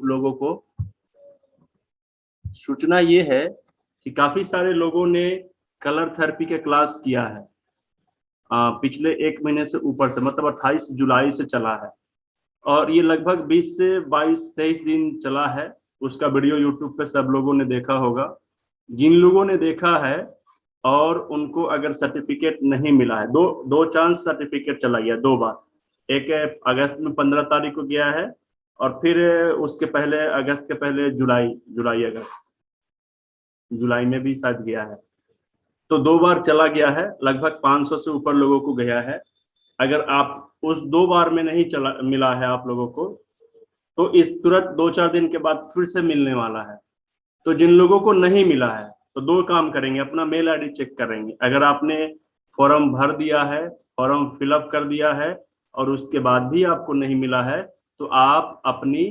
लोगों को सूचना ये है कि काफी सारे लोगों ने कलर थेरेपी के क्लास किया है पिछले 1 महीने से ऊपर से, मतलब 28 जुलाई से चला है और ये लगभग 20 से 22-23 दिन चला है। उसका वीडियो यूट्यूब पे सब लोगों ने देखा होगा। जिन लोगों ने देखा है और उनको अगर सर्टिफिकेट नहीं मिला है, दो चांस सर्टिफिकेट चला गया 2 बार। एक अगस्त में 15 तारीख को गया है और फिर उसके पहले अगस्त के पहले जुलाई में भी शायद गया है। तो 2 बार चला गया है, लगभग 500 से ऊपर लोगों को गया है। अगर आप उस 2 बार में नहीं चला मिला है आप लोगों को, तो इस तुरंत 2-4 दिन के बाद फिर से मिलने वाला है। तो जिन लोगों को नहीं मिला है तो 2 काम करेंगे, अपना मेल आईडी चेक करेंगे। अगर आपने फॉर्म भर दिया है, फॉर्म फिलअप कर दिया है और उसके बाद भी आपको नहीं मिला है, तो आप अपनी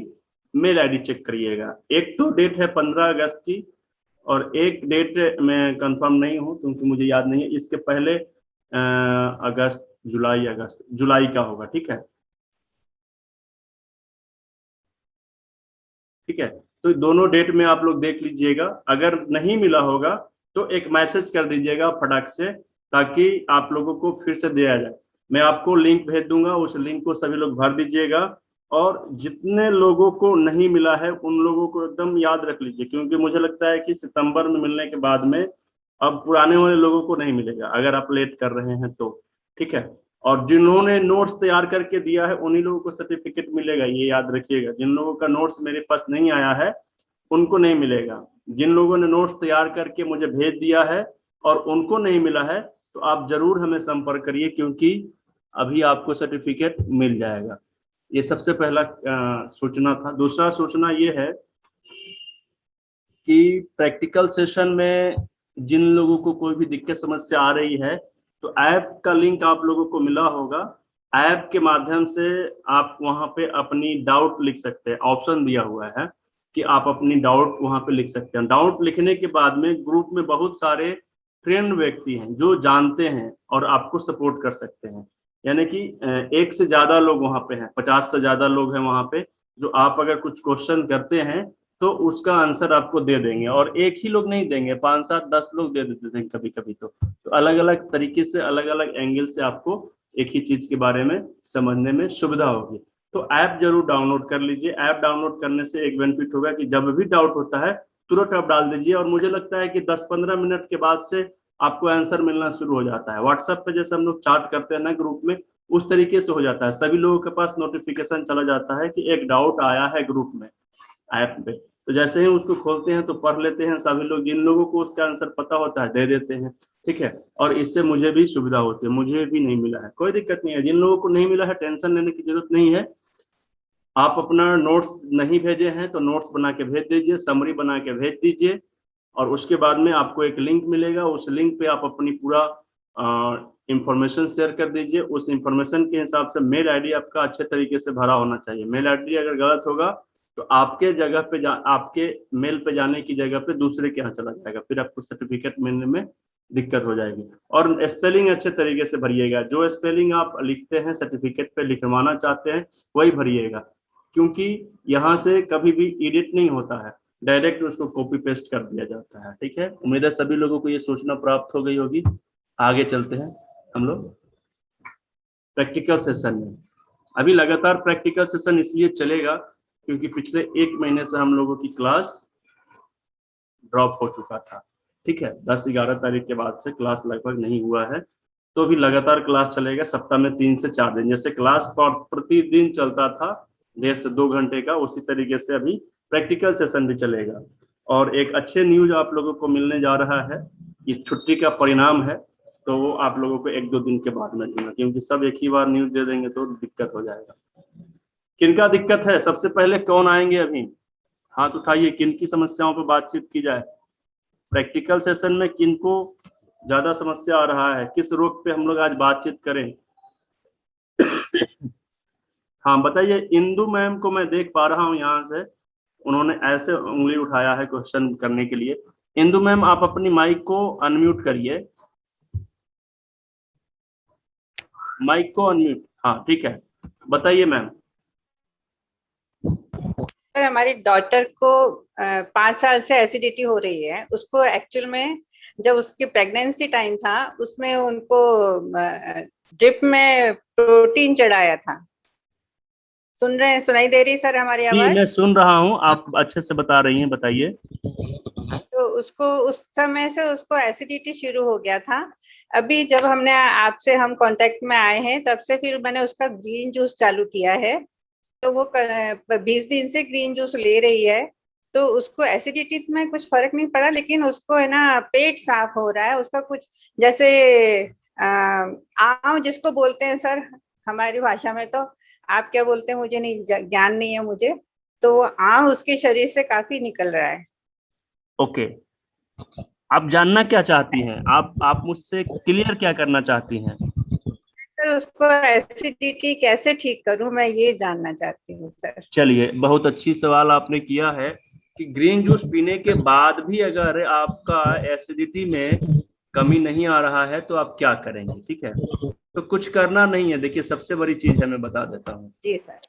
मेल आईडी चेक करिएगा। एक तो डेट है 15 अगस्त की और एक डेट मैं कंफर्म नहीं हूं क्योंकि मुझे याद नहीं है। इसके पहले जुलाई का होगा। ठीक है, ठीक है। तो दोनों डेट में आप लोग देख लीजिएगा। अगर नहीं मिला होगा तो एक मैसेज कर दीजिएगा फटाक से, ताकि आप लोगों को फिर से दिया जाए। मैं आपको लिंक भेज दूंगा, उस लिंक को सभी लोग भर दीजिएगा। और जितने लोगों को नहीं मिला है उन लोगों को एकदम याद रख लीजिए, क्योंकि मुझे लगता है कि सितंबर में मिलने के बाद में अब पुराने वाले लोगों को नहीं मिलेगा अगर आप लेट कर रहे हैं तो। ठीक है। और जिन्होंने नोट्स तैयार करके दिया है उन्हीं लोगों को सर्टिफिकेट मिलेगा, ये याद रखिएगा। जिन लोगों का नोट्स मेरे पास नहीं आया है उनको नहीं मिलेगा। जिन लोगों ने नोट्स तैयार करके मुझे भेज दिया है और उनको नहीं मिला है, तो आप जरूर हमें संपर्क करिए, क्योंकि अभी आपको सर्टिफिकेट मिल जाएगा। ये सबसे पहला सूचना था। दूसरा सूचना ये है कि प्रैक्टिकल सेशन में जिन लोगों को कोई भी दिक्कत समस्या आ रही है, तो ऐप का लिंक आप लोगों को मिला होगा। ऐप के माध्यम से आप वहां पे अपनी डाउट लिख सकते हैं। ऑप्शन दिया हुआ है कि आप अपनी डाउट वहां पे लिख सकते हैं। डाउट लिखने के बाद में ग्रुप में बहुत सारे ट्रेंड व्यक्ति हैं जो जानते हैं और आपको सपोर्ट कर सकते हैं। यानी कि एक से ज्यादा लोग वहां पे हैं, 50 से ज्यादा लोग हैं वहां पे, जो आप अगर कुछ क्वेश्चन करते हैं तो उसका आंसर आपको दे देंगे। और एक ही लोग नहीं देंगे, 5-7-10 लोग दे देते थे कभी कभी। तो अलग अलग तरीके से, अलग अलग एंगल से आपको एक ही चीज के बारे में समझने में सुविधा होगी। तो ऐप जरूर डाउनलोड कर लीजिए। ऐप डाउनलोड करने से एक बेनिफिट होगा कि जब भी डाउट होता है तुरंत आप डाल दीजिए, और मुझे लगता है कि 10-15 मिनट के बाद से आपको आंसर मिलना शुरू हो जाता है। व्हाट्सएप पे जैसे हम लोग चैट करते हैं ना ग्रुप में, उस तरीके से हो जाता है। सभी लोगों के पास नोटिफिकेशन चला जाता है कि एक डाउट आया है ग्रुप में ऐप पे। तो जैसे ही उसको खोलते हैं तो पढ़ लेते हैं सभी लोग। जिन लोगों को उसका आंसर पता होता है दे देते हैं। ठीक है। और इससे मुझे भी सुविधा होती है। मुझे भी नहीं मिला है, कोई दिक्कत नहीं है। जिन लोगों को नहीं मिला है टेंशन लेने की जरूरत नहीं है। आप अपना नोट्स नहीं भेजे हैं तो नोट्स बना के भेज दीजिए, समरी बना के भेज दीजिए, और उसके बाद में आपको एक लिंक मिलेगा। उस लिंक पे आप अपनी पूरा इंफॉर्मेशन शेयर कर दीजिए। उस इंफॉर्मेशन के हिसाब से मेल आईडी आपका अच्छे तरीके से भरा होना चाहिए। मेल आईडी अगर गलत होगा तो आपके जगह पे आपके मेल पे जाने की जगह पे दूसरे के यहाँ चला जाएगा, फिर आपको सर्टिफिकेट मिलने में दिक्कत हो जाएगी। और स्पेलिंग अच्छे तरीके से भरिएगा। जो स्पेलिंग आप लिखते हैं सर्टिफिकेट पे लिखवाना चाहते हैं वही भरिएगा, क्योंकि यहाँ से कभी भी एडिट नहीं होता है, डायरेक्ट उसको कॉपी पेस्ट कर दिया जाता है। ठीक है। उम्मीद है सभी लोगों को ये सूचना प्राप्त हो गई होगी। आगे चलते हैं हम लोग प्रैक्टिकल सेशन में। अभी लगातार प्रैक्टिकल सेशन इसलिए चलेगा क्योंकि पिछले 1 महीने से हम लोगों की क्लास ड्रॉप हो चुका था। ठीक है। 10-11 तारीख के बाद से क्लास लगभग नहीं हुआ है। तो अभी लगातार क्लास चलेगा, सप्ताह में 3 से 4 दिन। जैसे क्लास प्रतिदिन चलता था 1.5 से 2 घंटे का, उसी तरीके से अभी प्रैक्टिकल सेशन भी चलेगा। और एक अच्छे न्यूज आप लोगों को मिलने जा रहा है कि छुट्टी का परिणाम है, तो वो आप लोगों को 1-2 दिन के बाद में दूंगा, क्योंकि सब एक ही बार न्यूज दे देंगे तो दिक्कत हो जाएगा। किनका दिक्कत है सबसे पहले कौन आएंगे अभी? हाथ उठाइए, किन की समस्याओं पर बातचीत की जाए। प्रैक्टिकल सेशन में किनको ज्यादा समस्या आ रहा है, किस रोग पे हम लोग आज बातचीत करें? हाँ बताइए। इंदु मैम को मैं देख पा रहा हूँ यहाँ से, उन्होंने ऐसे उंगली उठाया है क्वेश्चन करने के लिए। इंदु मैम आप अपनी माइक को अनम्यूट करिए, माइक को अनम्यूट। हाँ ठीक है, बताइए मैम। सर हमारी डॉटर को 5 साल से एसिडिटी हो रही है। उसको एक्चुअल में जब उसकी प्रेगनेंसी टाइम था उसमें उनको ड्रिप में प्रोटीन चढ़ाया था। सुन रहे हैं? सुनाई दे रही सर हमारी जी मैं आवाज? सुन रहा हूँ, आप अच्छे से बता रही हैं, बताइए। तो उसको उस समय से उसको एसिडिटी शुरू हो गया था। अभी जब हमने आपसे हम कांटेक्ट में आए हैं तब से फिर मैंने उसका ग्रीन जूस चालू किया है। तो वो 20 दिन से ग्रीन जूस ले रही है। तो उसको एसिडिटी में कुछ फर्क नहीं पड़ा, लेकिन उसको है ना पेट साफ हो रहा है उसका। कुछ जैसे आम जिसको बोलते हैं सर हमारी भाषा में, तो आप क्या बोलते हैं मुझे नहीं ज्ञान नहीं है मुझे। तो वो आम उसके शरीर से काफी निकल रहा है। ओके, आप जानना क्या चाहती हैं, आप मुझसे क्लियर क्या करना चाहती हैं? सर उसको एसिडिटी कैसे ठीक करूं मैं ये जानना चाहती हूँ सर। चलिए, बहुत अच्छी सवाल आपने किया है कि ग्रीन जूस पीने के बाद भी अगर आपका एसिडिटी में कमी नहीं आ रहा है तो आप क्या करेंगे, ठीक है। तो कुछ करना नहीं है, देखिए सबसे बड़ी चीज है, मैं बता देता हूँ। जी सर।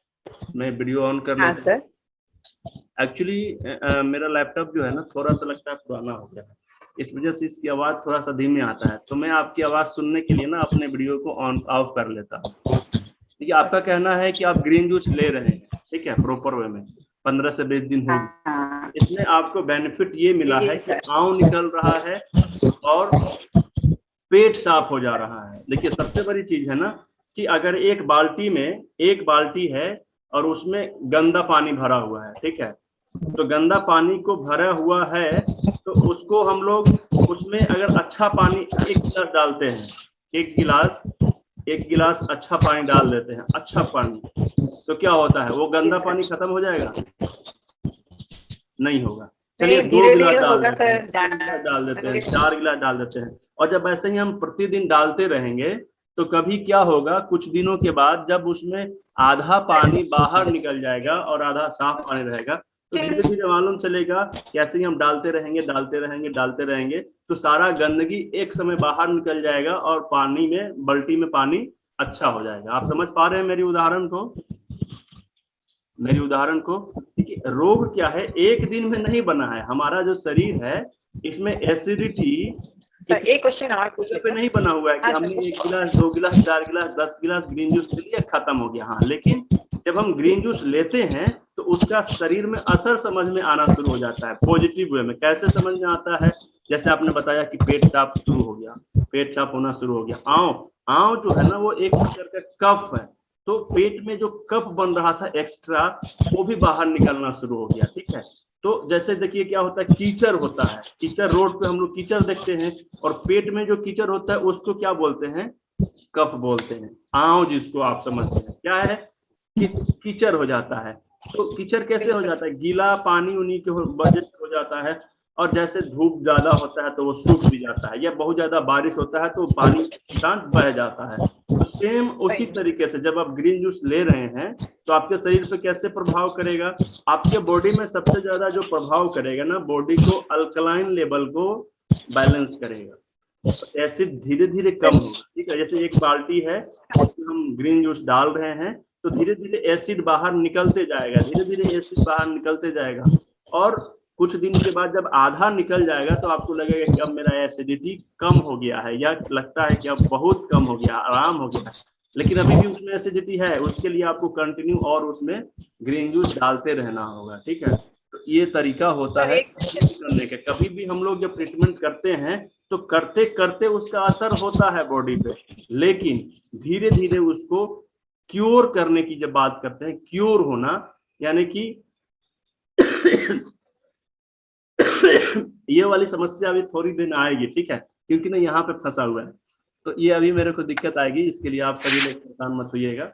मैं वीडियो ऑन कर हाँ लेता हूँ। सर। एक्चुअली मेरा लैपटॉप जो है ना थोड़ा सा लगता है पुराना हो गया है, इस वजह से इसकी आवाज थोड़ा सा धीमे आता है। तो मैं आपकी आवाज सुनने के लिए ना अपने वीडियो को ऑन ऑफ कर लेता हूँ। देखिए, आपका कहना है कि आप ग्रीन जूस ले रहे हैं, ठीक है, प्रॉपर वे में 15 से 20 दिन हो गए। हाँ इसमें आपको बेनिफिट ये मिला है जी कि सर। आंव निकल रहा है और पेट साफ हो जा रहा है। देखिए सबसे बड़ी चीज है ना कि अगर एक बाल्टी है और उसमें गंदा पानी भरा हुआ है, ठीक है, तो गंदा पानी को भरा हुआ है तो उसको हम लोग उसमें अगर अच्छा पानी एक गिलास डालते हैं, एक गिलास अच्छा पानी डाल देते हैं, अच्छा पानी, तो क्या होता है, वो जी गंदा पानी सर। खत्म हो जाएगा? नहीं होगा। चलिए नहीं, दो धीरे गिलास धीरे डाल होगा देते हैं, सर। तीन गिलास डाल देते हैं, 4 गिलास डाल देते हैं। और जब ऐसे ही हम प्रतिदिन डालते रहेंगे तो कभी क्या होगा, कुछ दिनों के बाद जब उसमें आधा पानी बाहर निकल जाएगा और आधा साफ पानी रहेगा, तो धीरे धीरे मालूम चलेगा कि ऐसे ही हम डालते रहेंगे डालते रहेंगे डालते रहेंगे तो सारा गंदगी एक समय बाहर निकल जाएगा और पानी में, बाल्टी में पानी अच्छा हो जाएगा। आप समझ पा रहे हैं मेरी उदाहरण को? देखिए रोग क्या है, एक दिन में नहीं बना है। हमारा जो शरीर है इसमें एसिडिटी सर एक एक क्वेश्चन और पूछ पे लेते नहीं हैं। बना हुआ है कि हाँ हमने सर। 1 गिलास 2 गिलास 4 गिलास 10 गिलास ग्रीन जूस पी लिया खत्म हो गया। हाँ, लेकिन जब हम ग्रीन जूस लेते हैं तो उसका शरीर में असर समझ में आना शुरू हो जाता है पॉजिटिव वे में। कैसे समझ में आता है? जैसे आपने बताया कि पेट साफ शुरू हो गया, पेट साफ होना शुरू हो गया। आंव आंव जो है ना वो एक प्रकार का कफ है, तो पेट में जो कफ बन रहा था एक्स्ट्रा, वो भी बाहर निकलना शुरू हो गया, ठीक है। तो जैसे देखिए क्या होता है, कीचड़ होता है, कीचड़, रोड पे हम लोग कीचड़ देखते हैं, और पेट में जो कीचड़ होता है उसको क्या बोलते हैं? कफ बोलते हैं। आंव जिसको आप समझते हैं क्या है कि कीचड़ हो जाता है। तो कीचड़ कैसे हो बिल्कुल। जाता है? गीला पानी उन्हीं के वजह से हो जाता है। और जैसे धूप ज्यादा होता है तो वो सूख भी जाता है, या बहुत ज्यादा बारिश होता है तो पानी के साथ बह जाता है। तो सेम उसी सही। तरीके से जब आप ग्रीन जूस ले रहे हैं तो आपके शरीर पे कैसे प्रभाव करेगा? आपके बॉडी में सबसे ज्यादा जो प्रभाव करेगा ना, बॉडी को अल्कलाइन लेवल को बैलेंस करेगा। तो एसिड धीरे धीरे कम होगा, ठीक है। जैसे एक बाल्टी है, उसमें हम ग्रीन जूस डाल रहे हैं तो धीरे धीरे एसिड बाहर निकलते जाएगा, धीरे धीरे एसिड बाहर निकलते जाएगा। और कुछ दिन के बाद जब आधा निकल जाएगा तो आपको लगेगा कि अब मेरा एसिडिटी कम हो गया है, या लगता है कि अब बहुत कम हो गया, आराम हो गया है। लेकिन अभी भी उसमें एसिडिटी है, उसके लिए आपको कंटिन्यू और उसमें ग्रीन जूस डालते रहना होगा, ठीक है। तो ये तरीका होता सर है एक ट्रीटमेंट करने का। कभी भी हम लोग जब ट्रीटमेंट करते हैं तो करते करते उसका असर होता है बॉडी पे, लेकिन धीरे धीरे उसको क्योर करने की जब बात करते हैं, क्योर होना यानी कि ये वाली समस्या अभी थोड़ी दिन आएगी, ठीक है, क्योंकि ना यहाँ पे फंसा हुआ है। तो ये अभी मेरे को दिक्कत आएगी, इसके लिए आप सभी लोग परेशान मत होइएगा।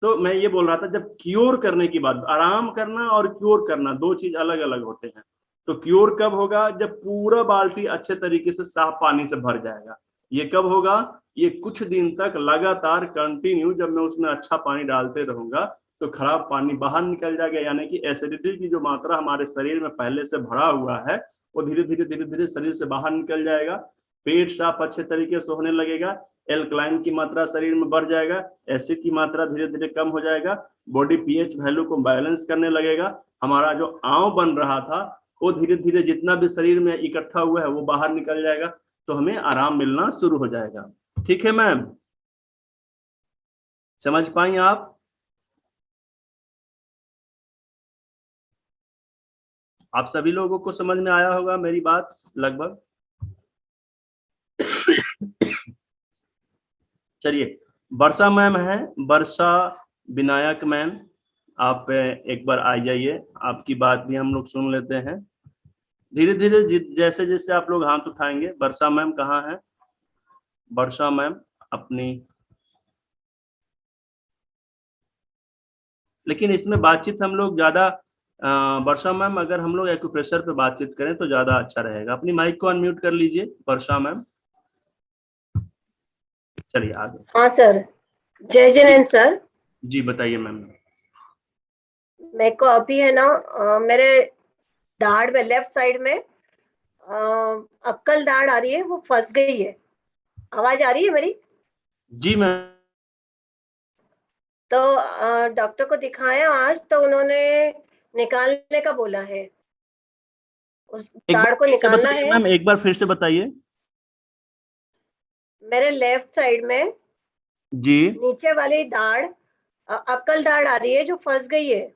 तो मैं ये बोल रहा था, जब क्योर करने की बात, आराम करना और क्योर करना दो चीज अलग अलग होते हैं। तो क्योर कब होगा? जब पूरा बाल्टी अच्छे तरीके से साफ पानी से भर जाएगा। ये कब होगा? ये कुछ दिन तक लगातार कंटिन्यू, जब मैं उसमें अच्छा पानी डालते रहूंगा तो खराब पानी बाहर निकल जाएगा, यानी कि एसिडिटी की जो मात्रा हमारे शरीर में पहले से भरा हुआ है वो धीरे धीरे शरीर से बाहर निकल जाएगा। पेट साफ अच्छे तरीके से होने लगेगा। एल्कलाइन की मात्रा शरीर में बढ़ जाएगा, एसिड की मात्रा धीरे धीरे कम हो जाएगा, बॉडी पीएच वैल्यू को बैलेंस करने लगेगा, हमारा जो आंव बन रहा था वो धीरे धीरे जितना भी शरीर में इकट्ठा हुआ है वो बाहर निकल जाएगा, तो हमें आराम मिलना शुरू हो जाएगा। ठीक है मैम, समझ पाई आप? आप सभी लोगों को समझ में आया होगा मेरी बात लगभग। चलिए, वर्षा मैम है, वर्षा विनायक मैम, आप एक बार आ जाइए, आपकी बात भी हम लोग सुन लेते हैं धीरे धीरे। जैसे जैसे आप लोग हाथ उठाएंगे। वर्षा मैम कहाँ है? वर्षा मैम अपनी, लेकिन इसमें बातचीत हम लोग ज्यादा, वर्षा मैम अगर हम लोग एक्यूप्रेशर पे बातचीत करें तो ज्यादा अच्छा रहेगा। अपनी माइक को अनम्यूट कर लीजिए वर्षा मैम। चलिए आगे। हाँ सर, जय जिनेंद्र सर। जी बताइए मैम। मेरे को अभी है ना मेरे दाढ़ में लेफ्ट साइड में अक्कल दाढ़ आ रही है, वो फंस गई है। आवाज आ रही है मेरी? जी मैम। तो डॉक्टर को दिखाया आज, तो उन्होंने निकालने का बोला है, उस दाढ़ को निकालना है। मैम एक बार फिर से बताइए। मेरे लेफ्ट साइड में जी नीचे वाली दाढ़, अक्कल दाढ़ आ रही है जो फंस गई है,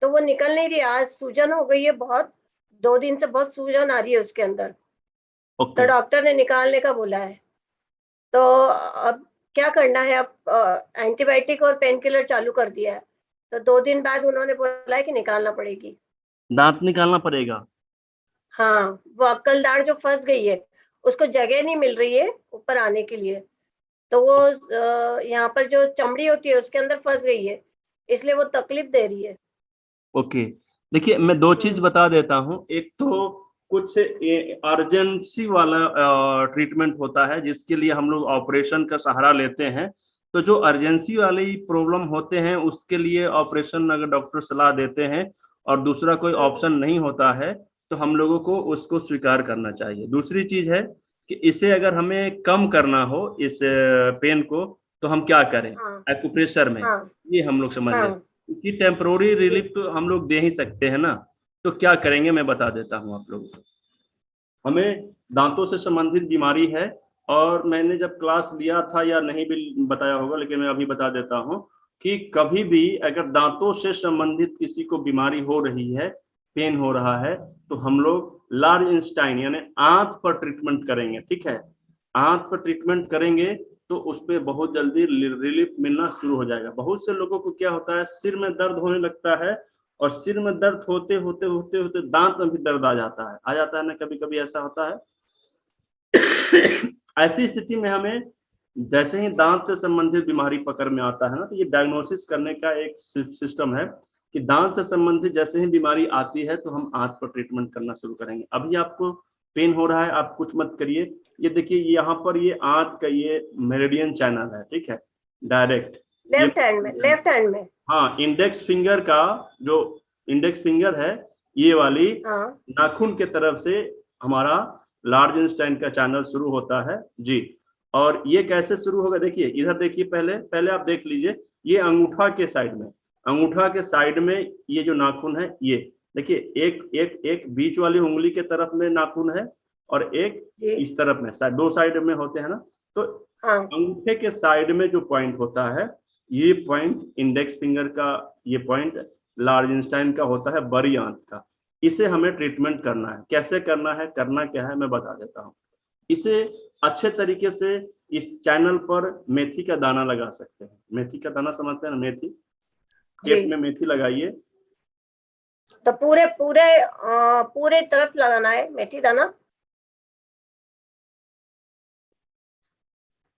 तो वो निकल नहीं रही। आज सूजन हो गई है बहुत, 2 दिन से बहुत सूजन आ रही है उसके अंदर। तो डॉक्टर ने निकालने का बोला है। तो अब क्या करना है? अब एंटीबायोटिक और पेन किलर चालू कर दिया है, तो 2 दिन बाद उन्होंने बोला है कि निकालना पड़ेगी, दांत निकालना पड़ेगा। हाँ, वो अक्कल दाढ़ जो फंस गई है उसको जगह नहीं मिल रही है ऊपर आने के लिए, तो वो यहाँ पर जो चमड़ी होती है उसके अंदर फंस गई है, इसलिए वो तकलीफ दे रही है। ओके, देखिए मैं 2 चीज बता देता हूँ। एक तो कुछ अर्जेंसी वाला ट्रीटमेंट होता है जिसके लिए हम लोग ऑपरेशन का सहारा लेते हैं। तो जो अर्जेंसी वाली प्रॉब्लम होते हैं उसके लिए ऑपरेशन अगर डॉक्टर सलाह देते हैं और दूसरा कोई ऑप्शन नहीं होता है तो हम लोगों को उसको स्वीकार करना चाहिए। दूसरी चीज है कि इसे अगर हमें कम करना हो इस पेन को तो हम क्या करें? हाँ, एक्यूप्रेशर में हाँ, ये हम लोग समझ हाँ, लें, क्योंकि टेम्पोररी रिलीफ तो हम लोग दे ही सकते हैं ना। तो क्या करेंगे मैं बता देता हूँ आप लोगों को। हमें दांतों से संबंधित बीमारी है और मैंने जब क्लास लिया था या नहीं भी बताया होगा, लेकिन मैं अभी बता देता हूँ कि कभी भी अगर दांतों से संबंधित किसी को बीमारी हो रही है, पेन हो रहा है, तो हम लोग लार्जेंस्टाइन यानी आंत पर ट्रीटमेंट करेंगे। ठीक है, आंत पर ट्रीटमेंट करेंगे तो उस पर बहुत जल्दी रिलीफ मिलना शुरू हो जाएगा। बहुत से लोगों को क्या होता है, सिर में दर्द होने लगता है और सिर में दर्द होते होते होते होते दांत में भी दर्द आ जाता है ना, कभी कभी ऐसा होता है। ऐसी स्थिति में हमें जैसे ही दांत से संबंधित बीमारी पकड़ में आता है ना, तो ये डायग्नोसिस करने का एक सिस्टम है कि दांत से संबंधित जैसे ही बीमारी आती है तो हम आंत पर ट्रीटमेंट करना शुरू करेंगे। अभी आपको पेन हो रहा है, आप कुछ मत करिए। ये देखिए यहाँ पर ये आंत का ये मेरिडियन चैनल है, ठीक है, डायरेक्ट लेफ्ट हैंड में। हाँ, इंडेक्स फिंगर का जो इंडेक्स फिंगर है ये वाली हाँ, नाखून के तरफ से हमारा लार्जेंस्टाइन का चैनल शुरू होता है जी। और ये कैसे शुरू होगा, देखिए इधर देखिए, पहले आप देख लीजिए, ये अंगूठा के साइड में ये जो नाखून है, ये देखिए एक बीच वाली उंगली के तरफ में नाखून है और एक इस तरफ में, 2 साइड में होते हैं ना। तो अंगूठे के साइड में जो पॉइंट होता है, ये पॉइंट इंडेक्स फिंगर का, ये पॉइंट लार्जेंस्टाइन का होता है, बड़ी आंत का। इसे हमें ट्रीटमेंट करना है। कैसे करना है, करना क्या है मैं बता देता हूँ। इसे अच्छे तरीके से इस चैनल पर मेथी का दाना लगा सकते हैं। मेथी का दाना समझते हैं ना, मेथी, पेट में मेथी लगाइए। तो पूरे तरफ लगाना है मेथी दाना?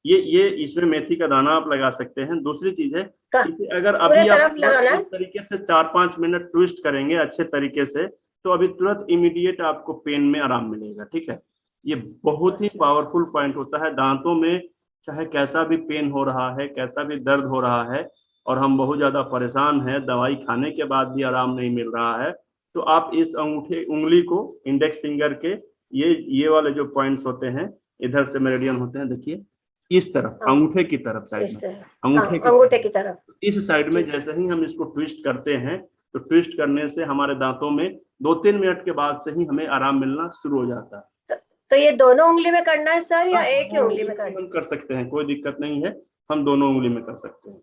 ये इसमें मेथी का दाना आप लगा सकते हैं। दूसरी चीज है, इसे अगर अभी आप इस तरीके से 4-5 मिनट ट्विस्ट करेंगे अच्छे तरीके से, तो अभी तुरंत इमीडिएट आपको पेन में आराम मिलेगा। ठीक है, ये बहुत ही पावरफुल पॉइंट होता है। दांतों में चाहे कैसा भी पेन हो रहा है, कैसा भी दर्द हो रहा है और हम बहुत ज्यादा परेशान हैं, दवाई खाने के बाद भी आराम नहीं मिल रहा है, तो आप इस उंगली को, इंडेक्स फिंगर के ये वाले जो पॉइंट्स होते हैं, इधर से मेरिडियन होते हैं, देखिए इस तरफ, अंगूठे की तरफ साइड इस में, तरह अंगूठे की तरफ, इस साइड में जैसे ही हम इसको ट्विस्ट करते हैं तो ट्विस्ट करने से हमारे दांतों में 2-3 मिनट के बाद से ही हमें आराम मिलना शुरू हो जाता है। तो ये दोनों उंगली में करना है सर या एक ही उंगली में करना है? हम कर सकते हैं, कोई दिक्कत नहीं है, हम दोनों उंगली में कर सकते हैं।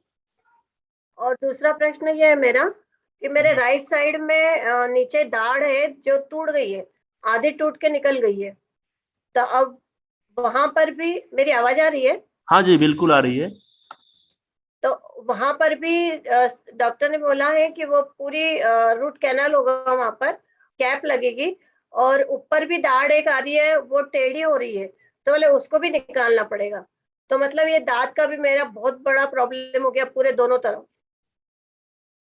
और दूसरा प्रश्न ये है मेरा कि मेरे राइट साइड में नीचे दाढ़ है जो टूट गई है, आधी टूट के निकल गई है, तो अब वहां पर भी मेरी आवाज आ रही है? हाँ जी बिल्कुल आ रही है। तो वहां पर भी डॉक्टर ने बोला है कि वो पूरी रूट कैनाल होगा, वहां पर कैप लगेगी और ऊपर भी दाढ़ एक आ रही है, वो टेढ़ी हो रही है, तो बोले उसको भी निकालना पड़ेगा। तो मतलब ये दांत का भी मेरा बहुत बड़ा प्रॉब्लम हो गया पूरे दोनों तरफ।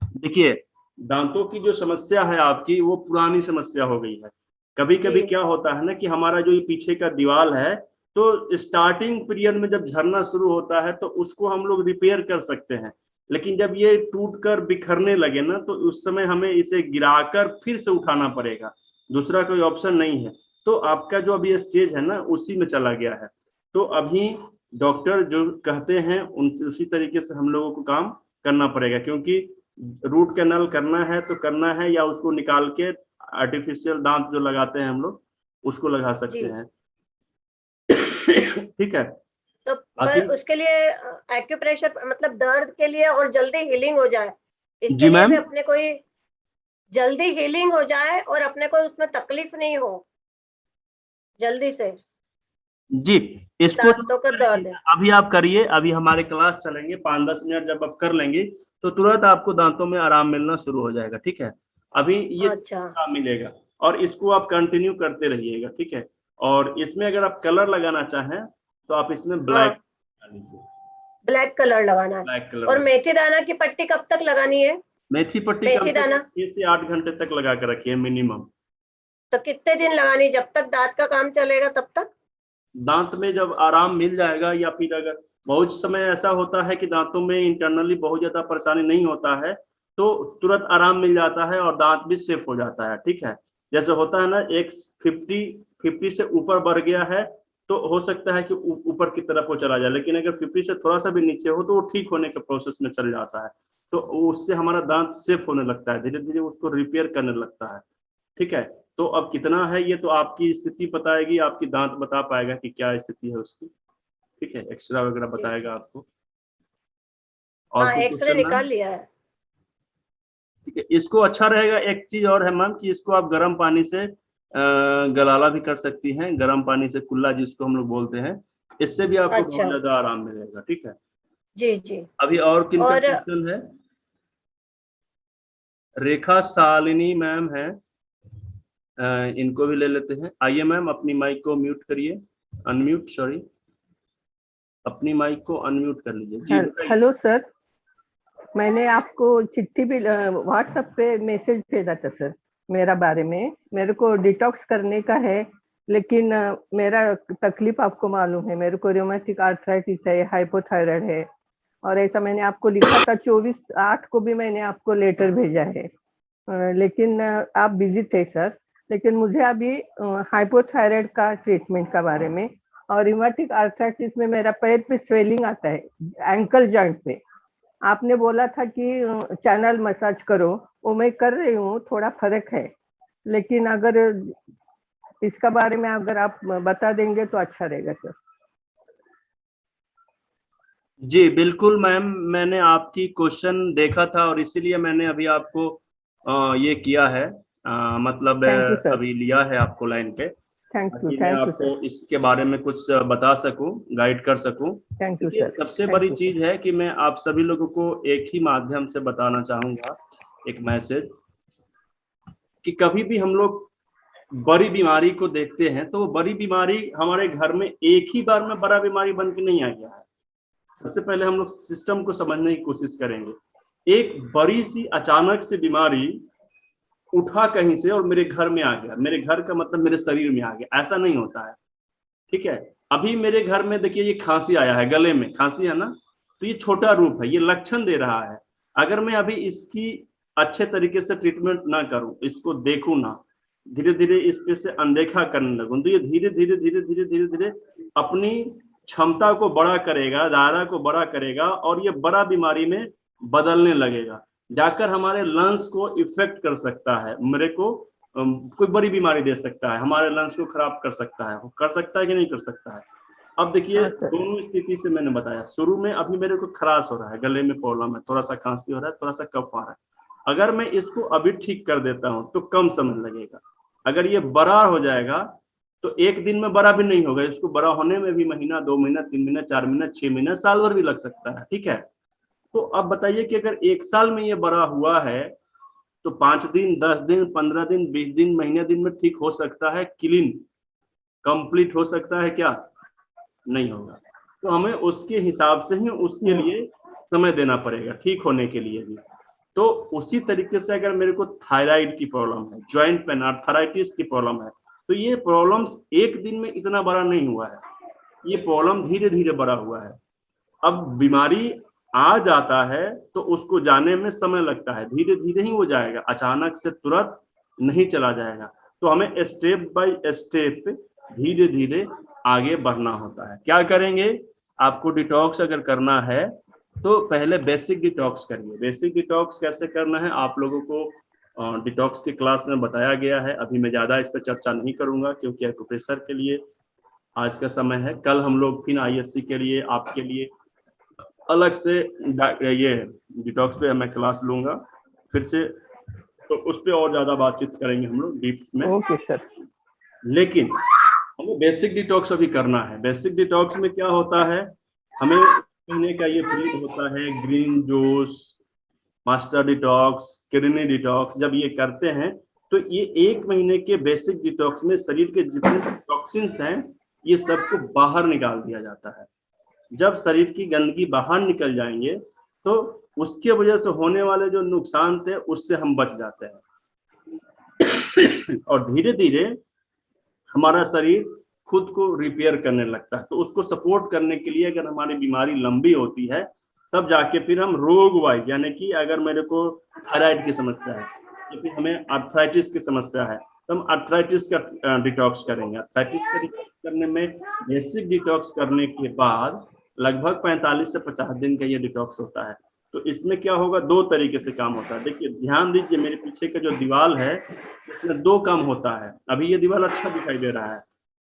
देखिए, दांतों की जो समस्या है आपकी वो पुरानी समस्या हो गई है। कभी कभी क्या होता है ना कि हमारा जो ये पीछे का दीवार है, तो स्टार्टिंग पीरियड में जब झरना शुरू होता है तो उसको हम लोग रिपेयर कर सकते हैं, लेकिन जब ये टूट कर बिखरने लगे ना तो उस समय हमें इसे गिराकर फिर से उठाना पड़ेगा, दूसरा कोई ऑप्शन नहीं है। तो आपका जो अभी स्टेज है ना उसी में चला गया है। तो अभी डॉक्टर जो कहते हैं उसी तरीके से हम लोगों को काम करना पड़ेगा, क्योंकि रूट कैनाल करना है तो करना है, या उसको निकाल के आर्टिफिशियल दांत जो लगाते हैं हम लोग उसको लगा सकते हैं। ठीक है। तो पर उसके लिए एक्यूप्रेशर मतलब दर्द के लिए और जल्दी हीलिंग हो जाए, इसके लिए भी अपने कोई जल्दी हीलिंग हो जाए और अपने को उसमें तकलीफ नहीं हो जल्दी से जी, इसको दांतों का दर्द है। अभी आप करिए, अभी हमारे क्लास चलेंगे 5-10 मिनट, जब आप कर लेंगे तो तुरंत आपको दांतों में आराम मिलना शुरू हो जाएगा। ठीक है, अभी ये आराम मिलेगा और इसको आप कंटिन्यू करते रहिएगा। ठीक है, और इसमें अगर आप कलर लगाना चाहें तो आप इसमें ब्लैक ब्लैक कलर लगाना है। Black colour. और मेथी दाना की पट्टी कब तक लगानी है? मेथी पट्टी मेथी दाना 6 से 8 घंटे तक लगा कर रखिए मिनिमम। तो कितने दिन लगानी, जब तक दांत का काम चलेगा तब तक? दांत में जब आराम मिल जाएगा, या फिर अगर बहुत समय ऐसा होता है कि दांतों में इंटरनली बहुत ज्यादा परेशानी नहीं होता है तो तुरंत आराम मिल जाता है और दांत भी सेफ हो जाता है। ठीक है, जैसे होता है ना एक 50 से ऊपर बढ़ गया है तो हो सकता है कि ऊपर की तरफ वो चला जाए, लेकिन अगर 50 से थोड़ा सा भी नीचे हो तो वो ठीक होने के प्रोसेस में चल जाता है। तो उससे हमारा दांत सेफ होने लगता है, धीरे धीरे उसको रिपेयर करने लगता है। ठीक है, तो अब कितना है ये तो आपकी स्थिति बताएगी, आपकी दांत बता पाएगा कि क्या स्थिति है उसकी। ठीक है, एक्सरे वगैरह बताएगा आपको। और एक्सरे निकाल लिया है। ठीक है, इसको अच्छा रहेगा एक चीज और है मैम कि इसको आप गर्म पानी से गलाला भी कर सकती हैं, गर्म पानी से कुल्ला जिसको हम लोग बोलते हैं, इससे भी आपको बहुत ज्यादा आराम मिलेगा। ठीक है जी जी। अभी और किन का क्वेश्चन है? रेखा शालिनी मैम है, इनको भी ले लेते हैं। आइए मैम, अपनी माइक को म्यूट करिए, अनम्यूट, सॉरी, अपनी माइक को अनम्यूट कर लीजिए। जी हेलो सर, मैंने आपको चिट्ठी भी व्हाट्सएप पे मैसेज भेजा था सर मेरा बारे में। मेरे को डिटॉक्स करने का है, लेकिन मेरा तकलीफ आपको मालूम है, मेरे को रोमैटिक आर्थराइटिस है, हाइपोथायराइड है, और ऐसा मैंने आपको लिखा था 24/8 को भी मैंने आपको लेटर भेजा है, लेकिन आप बिजी थे सर। लेकिन मुझे अभी हाइपोथायराइड का ट्रीटमेंट का बारे में और रोमैटिक आर्थराइटिस में मेरा पैर पे स्वेलिंग आता है, एंकल जॉइंट पे। आपने बोला था कि चैनल मसाज करो, वो मैं कर रही हूँ, थोड़ा फर्क है, लेकिन अगर इसका बारे में अगर आप बता देंगे तो अच्छा रहेगा सर। जी बिल्कुल मैम, मैंने आपकी क्वेश्चन देखा था और इसीलिए मैंने अभी आपको ये किया है, मतलब अभी लिया है आपको लाइन पे, ताकि मैं आपको इसके बारे में कुछ बता सकूं, गाइड कर सकूं। Thank you sir. सबसे बड़ी चीज है कि मैं आप सभी लोगों को एक ही माध्यम से बताना चाहूंगा, एक मैसेज, कि कभी भी हम लोग बड़ी बीमारी को देखते हैं तो वो बड़ी बीमारी हमारे घर में एक ही बार में बड़ा बीमारी बन के नहीं आ गया है। सबसे पहले हम लोग सिस्टम को समझने की कोशिश करेंगे। एक बड़ी सी अचानक से बीमारी उठा कहीं से और मेरे घर में आ गया, मेरे घर का मतलब मेरे शरीर में आ गया, ऐसा नहीं होता है। ठीक है, अभी मेरे घर में देखिए ये खांसी आया है, गले में खांसी है ना, तो ये छोटा रूप है, ये लक्षण दे रहा है। अगर मैं अभी इसकी अच्छे तरीके से ट्रीटमेंट ना करूं, इसको देखूं ना, धीरे धीरे इस पे से अनदेखा करने लगूं, तो ये धीरे धीरे धीरे धीरे धीरे धीरे अपनी क्षमता को बड़ा करेगा, दायरा को बड़ा करेगा और ये बड़ा बीमारी में बदलने लगेगा, जाकर हमारे लंग्स को इफेक्ट कर सकता है, मेरे को कोई बड़ी बीमारी दे सकता है, हमारे लंग्स को खराब कर सकता है। वो कर सकता है कि नहीं कर सकता है? अब देखिए दोनों स्थिति से मैंने बताया, शुरू में अभी मेरे को खराश हो रहा है, गले में प्रॉब्लम है, थोड़ा सा खांसी हो रहा है, थोड़ा सा कफ आ रहा है, अगर मैं इसको अभी ठीक कर देता हूँ तो कम समय लगेगा। अगर ये बड़ा हो जाएगा तो एक दिन में बड़ा भी नहीं होगा, इसको बड़ा होने में भी महीना, 2 महीना, 3 महीना, 4 महीना, 6 महीना, साल भर भी लग सकता है। ठीक है, तो अब बताइए कि अगर 1 साल में ये बड़ा हुआ है तो 5 दिन, 10 दिन, 15 दिन, 20 दिन, महीने दिन में ठीक हो सकता है, क्लीन कंप्लीट हो सकता है? क्या नहीं होगा। तो हमें उसके हिसाब से ही उसके लिए समय देना पड़ेगा ठीक होने के लिए भी। तो उसी तरीके से अगर मेरे को थायराइड की प्रॉब्लम है, जॉइंट पेन, आर्थराइटिस की प्रॉब्लम है, तो ये प्रॉब्लम्स एक दिन में इतना बड़ा नहीं हुआ है, ये प्रॉब्लम धीरे धीरे बड़ा हुआ है। अब बीमारी आ जाता है तो उसको जाने में समय लगता है, धीरे धीरे ही वो जाएगा, अचानक से तुरंत नहीं चला जाएगा। तो हमें स्टेप बाय स्टेप धीरे धीरे आगे बढ़ना होता है। क्या करेंगे? आपको डिटॉक्स अगर करना है तो पहले बेसिक डिटॉक्स करिए। बेसिक डिटॉक्स कैसे करना है आप लोगों को डिटॉक्स की क्लास में बताया गया है, अभी मैं ज्यादा इस पर चर्चा नहीं करूंगा क्योंकि एक्यूप्रेशर के लिए आज का समय है। कल हम लोग फिर आईएससी के लिए आपके लिए अलग से ये डिटॉक्स पे मैं क्लास लूंगा फिर से, तो उस पर और ज्यादा बातचीत करेंगे हम लोग डीप में। Okay sir. लेकिन हमें बेसिक डिटॉक्स अभी करना है। बेसिक डिटॉक्स में क्या होता है, हमें पीने का ये फ्लूइड होता है, green juice, master detox, kidney detox, जब ये करते हैं तो ये 1 महीने के बेसिक डिटॉक्स में शरीर के जितने टॉक्सिन्स हैं ये सबको बाहर निकाल दिया जाता है। जब शरीर की गंदगी बाहर निकल जाएंगे तो उसके वजह से होने वाले जो नुकसान थे उससे हम बच जाते हैं और धीरे धीरे हमारा शरीर खुद को रिपेयर करने लगता है। तो उसको सपोर्ट करने के लिए अगर हमारी बीमारी लंबी होती है तब जाके फिर हम रोग वाइज, यानी कि अगर मेरे को थायराइड की समस्या है या फिर हमें आर्थराइटिस की समस्या है तो हम आर्थराइटिस का डिटॉक्स करेंगे। आर्थराइटिस का डिटॉक्स करने में बेसिक डिटॉक्स करने के बाद लगभग 45 से 50 दिन का ये डिटॉक्स होता है। तो इसमें क्या होगा, 2 तरीके से काम होता है। देखिए ध्यान दीजिए, मेरे पीछे का जो दीवार है इसमें 2 काम होता है। अभी ये दीवार अच्छा दिखाई दे रहा है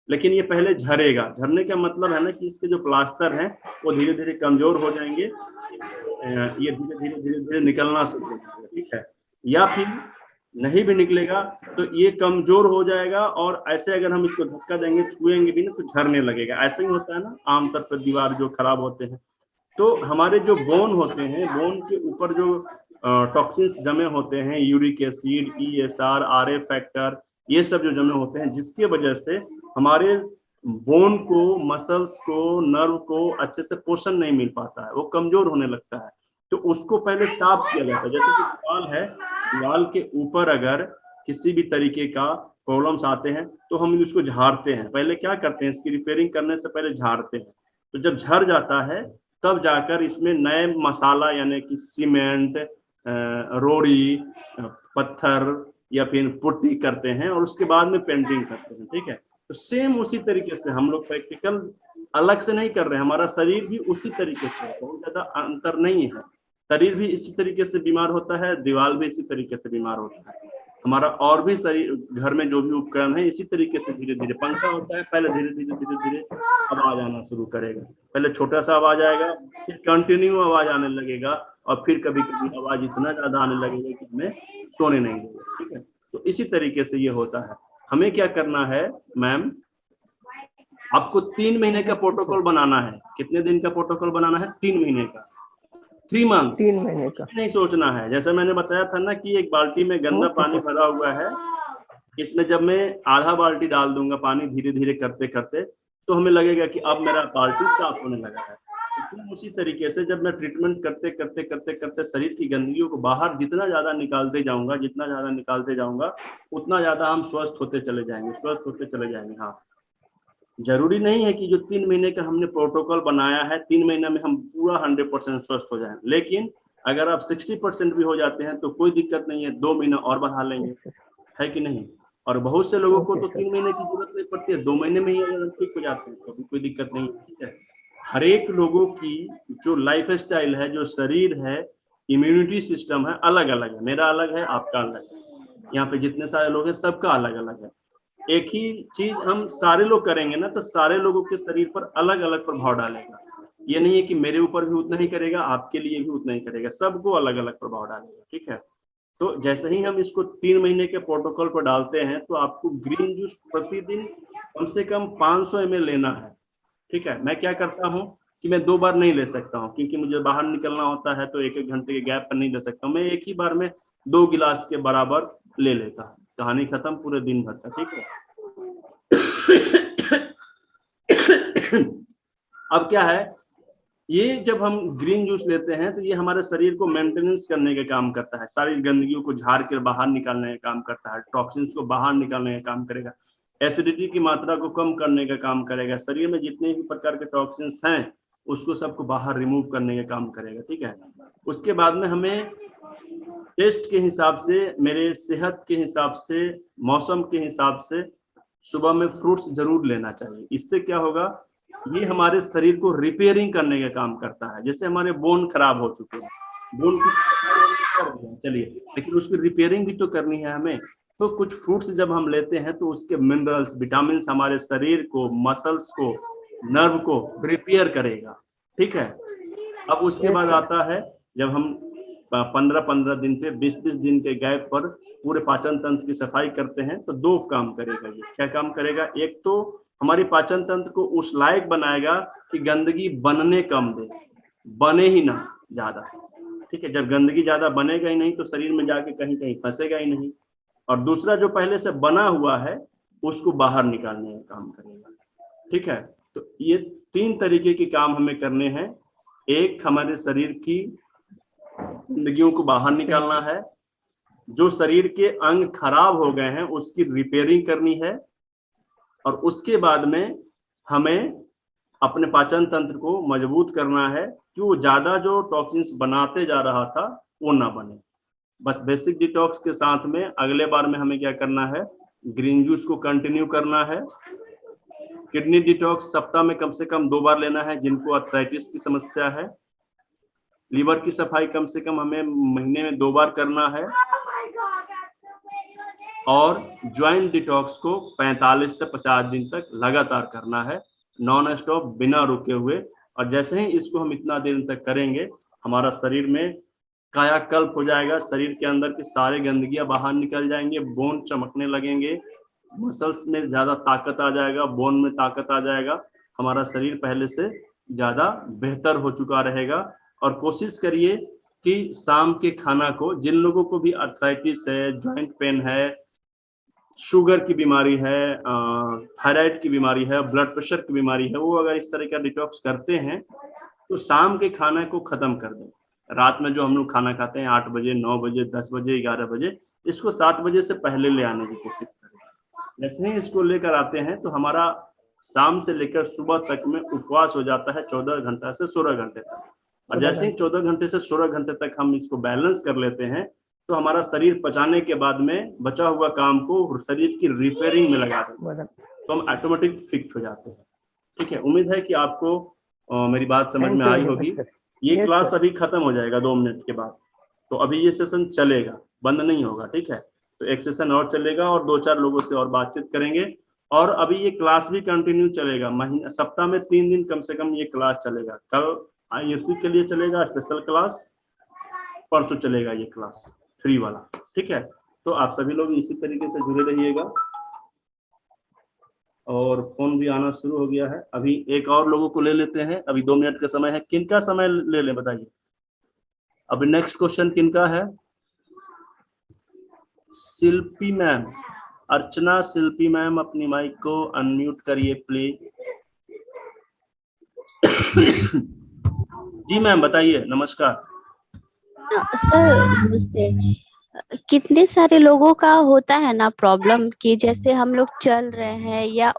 लेकिन ये पहले झरेगा। झरने का मतलब है ना कि इसके जो प्लास्टर हैं वो धीरे धीरे कमजोर हो जाएंगे, ये धीरे धीरे धीरे धीरे निकलना शुरू हो जाएगा। ठीक है, या फिर नहीं भी निकलेगा तो ये कमजोर हो जाएगा और ऐसे अगर हम इसको धक्का देंगे, छुएंगे भी ना तो झरने लगेगा। ऐसा ही होता है ना आमतौर पर दीवार जो खराब होते हैं। तो हमारे जो बोन होते हैं, बोन के ऊपर जो टॉक्सिन्स जमे होते हैं, uric acid, ESR, RA factor, ये सब जो जमे होते हैं जिसके वजह से हमारे बोन को, मसल्स को, नर्व को अच्छे से पोषण नहीं मिल पाता है, वो कमजोर होने लगता है। तो उसको पहले साफ किया जाता है। जैसे कि दीवाल है, दीवाल के ऊपर अगर किसी भी तरीके का प्रॉब्लम्स आते हैं तो हम उसको झाड़ते हैं। पहले क्या करते हैं, इसकी रिपेयरिंग करने से पहले झाड़ते हैं। तो जब झड़ जाता है तब जाकर इसमें नए मसाला यानी कि सीमेंट, रोड़ी, पत्थर या फिर पुट्टी करते हैं और उसके बाद में पेंटिंग करते हैं। ठीक है, तो सेम उसी तरीके से हम लोग प्रैक्टिकल अलग से नहीं कर रहे हैं, हमारा शरीर भी उसी तरीके से, बहुत ज्यादा अंतर नहीं है। शरीर भी इसी तरीके से बीमार होता है, दीवार भी इसी तरीके से बीमार होता है, हमारा और भी शरीर घर में जो भी उपकरण है इसी तरीके से धीरे धीरे। पंखा होता है, पहले धीरे धीरे धीरे धीरे आवाज आना शुरू करेगा, पहले छोटा सा आवाज आएगा, फिर कंटिन्यू आवाज आने लगेगा और फिर कभी कभी आवाज इतना ज्यादा आने लगेगा कि हमें सोने नहीं देगा। ठीक है, तो इसी तरीके से ये होता है। हमें क्या करना है मैम, आपको 3 महीने का प्रोटोकॉल बनाना है। कितने दिन का प्रोटोकॉल बनाना है? 3 महीने का, 3 मंथ। 3 महीने का नहीं सोचना है। जैसे मैंने बताया था ना कि एक बाल्टी में गंदा पानी भरा हुआ है, इसमें जब मैं आधा बाल्टी डाल दूंगा पानी धीरे धीरे करते करते तो हमें लगेगा कि अब मेरा बाल्टी साफ होने लगा है। इसलिए उसी तरीके से जब मैं ट्रीटमेंट करते करते करते करते शरीर की गंदगियों को बाहर जितना ज्यादा निकालते जाऊंगा, जितना ज्यादा निकालते जाऊंगा उतना ज्यादा हम स्वस्थ होते चले जाएंगे, स्वस्थ होते चले जाएंगे। हाँ, जरूरी नहीं है कि जो 3 महीने का हमने प्रोटोकॉल बनाया है 3 महीने में हम पूरा 100% स्वस्थ हो जाएं। लेकिन अगर आप 60% भी हो जाते हैं तो कोई दिक्कत नहीं है, 2 महीना और बढ़ा लेंगे, है कि नहीं। और बहुत से लोगों को ओके तो सर। 3 महीने की जरूरत नहीं पड़ती है, 2 महीने में ही अगर ठीक हो जाते हैं तो भी कोई दिक्कत नहीं है। ठीक है, हर एक लोगों की जो लाइफ स्टाइल है, जो शरीर है, इम्यूनिटी सिस्टम है, अलग अलग है। मेरा अलग है, आपका अलग है, यहाँ पे जितने सारे लोग हैं सबका अलग अलग है। एक ही चीज हम सारे लोग करेंगे ना तो सारे लोगों के शरीर पर अलग अलग प्रभाव डालेगा। ये नहीं है कि मेरे ऊपर भी उतना ही करेगा, आपके लिए भी उतना ही करेगा, सबको अलग अलग प्रभाव डालेगा। ठीक है, तो जैसे ही हम इसको 3 महीने के प्रोटोकॉल पर डालते हैं तो आपको ग्रीन जूस प्रतिदिन कम से कम 500 ml लेना है। ठीक है, मैं क्या करता हूँ कि मैं 2 बार नहीं ले सकता हूँ, क्योंकि मुझे बाहर निकलना होता है तो 1-1 घंटे के गैप पर नहीं ले सकता हूँ। मैं एक ही बार में 2 गिलास के बराबर ले लेता हूँ, कहानी खत्म, पूरे दिन भर का। ठीक है अब क्या है, ये जब हम ग्रीन जूस लेते हैं तो ये हमारे शरीर को मेंटेनेंस करने का काम करता है, सारी गंदगियों को झाड़ कर बाहर निकालने का काम करता है, टॉक्सिन्स को बाहर निकालने का काम करेगा, एसिडिटी की मात्रा को कम करने का काम करेगा, शरीर में जितने भी प्रकार के टॉक्सिन्स हैं उसको सबको बाहर रिमूव करने का काम करेगा। ठीक है, उसके बाद में हमें टेस्ट के हिसाब से, मेरे सेहत के हिसाब से, मौसम के हिसाब से सुबह में फ्रूट्स जरूर लेना चाहिए। इससे क्या होगा, ये हमारे शरीर को रिपेयरिंग करने का काम करता है। जैसे हमारे बोन खराब हो चुके हैं, बोन की चलिए, लेकिन उसकी रिपेयरिंग भी तो करनी है हमें। तो कुछ फ्रूट्स जब हम लेते हैं तो उसके मिनरल्स, विटामिन हमारे शरीर को, मसल्स को, नर्व को रिपेयर करेगा। ठीक है, अब उसके बाद आता है जब हम 15-15 दिन पे, 20-20 दिन के गैप पर पूरे पाचन तंत्र की सफाई करते हैं तो 2 काम करेगा। ये क्या काम करेगा, एक तो हमारी पाचन तंत्र को उस लायक बनाएगा कि गंदगी बनने कम दे, बने ही ना ज्यादा। ठीक है, जब गंदगी ज्यादा बनेगा ही नहीं तो शरीर में जाके कहीं कहीं फंसेगा ही नहीं। और दूसरा, जो पहले से बना हुआ है उसको बाहर निकालने का काम करेगा। ठीक है, तो ये 3 तरीके के काम हमें करने हैं। एक, हमारे शरीर की गंदगियों को बाहर निकालना है, जो शरीर के अंग खराब हो गए हैं उसकी रिपेयरिंग करनी है, और उसके बाद में हमें अपने पाचन तंत्र को मजबूत करना है कि वो ज्यादा जो टॉक्सिन्स बनाते जा रहा था वो ना बने। बस बेसिक डिटॉक्स के साथ में अगले बार में हमें क्या करना है, ग्रीन जूस को कंटिन्यू करना है। किडनी डिटॉक्स सप्ताह में कम से कम 2 बार लेना है जिनको आर्थराइटिस की समस्या है। लीवर की सफाई कम से कम हमें महीने में 2 बार करना है। और ज्वाइंट डिटॉक्स को 45 से 50 दिन तक लगातार करना है, नॉन स्टॉप, बिना रुके हुए। और जैसे ही इसको हम इतना दिन तक करेंगे हमारा शरीर में कायाकल्प हो जाएगा, शरीर के अंदर के सारे गंदगियां बाहर निकल जाएंगे, बोन चमकने लगेंगे, मसल्स में ज्यादा ताकत आ जाएगा, बोन में ताकत आ जाएगा, हमारा शरीर पहले से ज्यादा बेहतर हो चुका रहेगा। और कोशिश करिए कि शाम के खाना को, जिन लोगों को भी आर्थराइटिस है, जॉइंट पेन है, शुगर की बीमारी है, थायराइड की बीमारी है, ब्लड प्रेशर की बीमारी है, वो अगर इस तरह का डिटॉक्स करते हैं तो शाम के खाने को खत्म कर दें। रात में जो हम लोग खाना खाते हैं 8 बजे, 9 बजे, 10 बजे, 11 बजे, इसको 7 बजे से पहले ले आने की कोशिश करें। जैसे ही इसको लेकर आते हैं तो हमारा शाम से लेकर सुबह तक में उपवास हो जाता है 14 घंटा से 16 घंटे तक। और जैसे ही 14 घंटे से 16 घंटे तक हम इसको बैलेंस कर लेते हैं तो हमारा शरीर पचाने के बाद में बचा हुआ काम को शरीर की रिपेयरिंग में लगा देते हैं, तो हम ऑटोमेटिक फिक्स हो जाते हैं। ठीक है, उम्मीद है कि आपको मेरी बात समझ में आई होगी। ये क्लास अभी खत्म हो जाएगा 2 मिनट के बाद, तो अभी ये सेशन चलेगा, बंद नहीं होगा। ठीक है, तो एक सेशन और चलेगा और 2-4 लोगों से और बातचीत करेंगे। और अभी ये क्लास भी कंटिन्यू चलेगा, महीना सप्ताह में 3 दिन कम से कम ये क्लास चलेगा। कल IAC के लिए चलेगा स्पेशल क्लास, परसों चलेगा ये क्लास फ्री वाला। ठीक है, तो आप सभी लोग इसी तरीके से जुड़े रहिएगा। और फोन भी आना शुरू हो गया है, अभी एक और लोगों को ले लेते हैं, अभी 2 मिनट का समय है। किनका समय ले लें बताइए, अभी नेक्स्ट क्वेश्चन किनका है? शिल्पी मैम, अर्चना शिल्पी मैम, अपनी माइक को अनम्यूट करिए प्लीज। जी मैम बताइए, नमस्कार। सर नमस्ते। कितने सारे लोगों का होता है ना प्रॉब्लम कि जैसे हम लोग चल रहे हैं या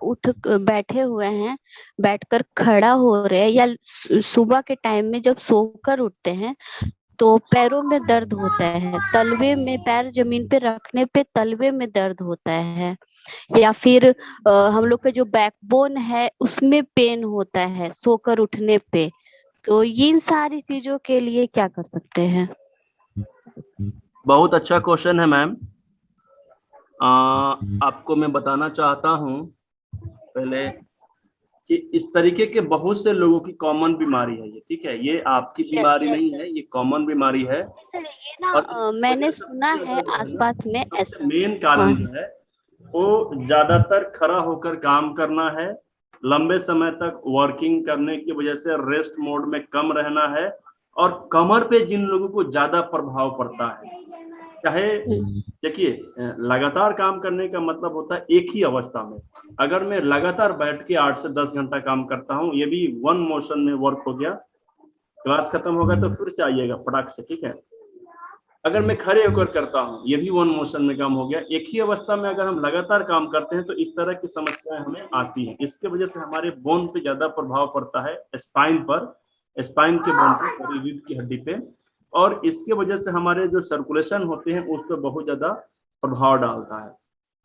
बैठे हुए हैं, बैठकर खड़ा हो रहे हैं, या सुबह के टाइम में जब सोकर उठते हैं तो पैरों में दर्द होता है, तलवे में, पैर जमीन पे रखने पे तलवे में दर्द होता है, या फिर हम लोग का जो बैकबोन है उसमें पेन होता है सोकर उठने पे। तो इन सारी चीजों के लिए क्या कर सकते हैं? बहुत अच्छा क्वेश्चन है मैम। आपको मैं बताना चाहता हूँ पहले कि इस तरीके के बहुत से लोगों की कॉमन बीमारी है ये, ठीक है। ये आपकी बीमारी नहीं है, ये कॉमन बीमारी है। सर ये ना और इसकी मैंने वजह सुना सबसे है ज्यादा जो है ना, आसपास में सबसे ऐसा। मेन कारण हाँ। जो है वो ज्यादातर खड़ा होकर काम करना है, लंबे समय तक वर्किंग करने की वजह से रेस्ट मोड में कम रहना है, और कमर पे जिन लोगों को ज्यादा प्रभाव पड़ता है, चाहे देखिए लगातार काम करने का मतलब होता है एक ही अवस्था में। अगर मैं लगातार बैठ के 8 से 10 घंटा काम करता हूँ, ये भी वन मोशन में वर्क हो गया, क्लास खत्म होगा तो फिर से आइएगा फटाक से, ठीक है। अगर मैं खड़े होकर करता हूँ, ये भी वन मोशन में काम हो गया। एक ही अवस्था में अगर हम लगातार काम करते हैं तो इस तरह की समस्याएं हमें आती हैं। इसके वजह से हमारे बोन पे ज्यादा प्रभाव पड़ता है, स्पाइन पर, स्पाइन के बोन पर, रीढ़ की हड्डी पे, और इसके वजह से हमारे जो सर्कुलेशन होते हैं उस पर बहुत ज्यादा प्रभाव डालता है।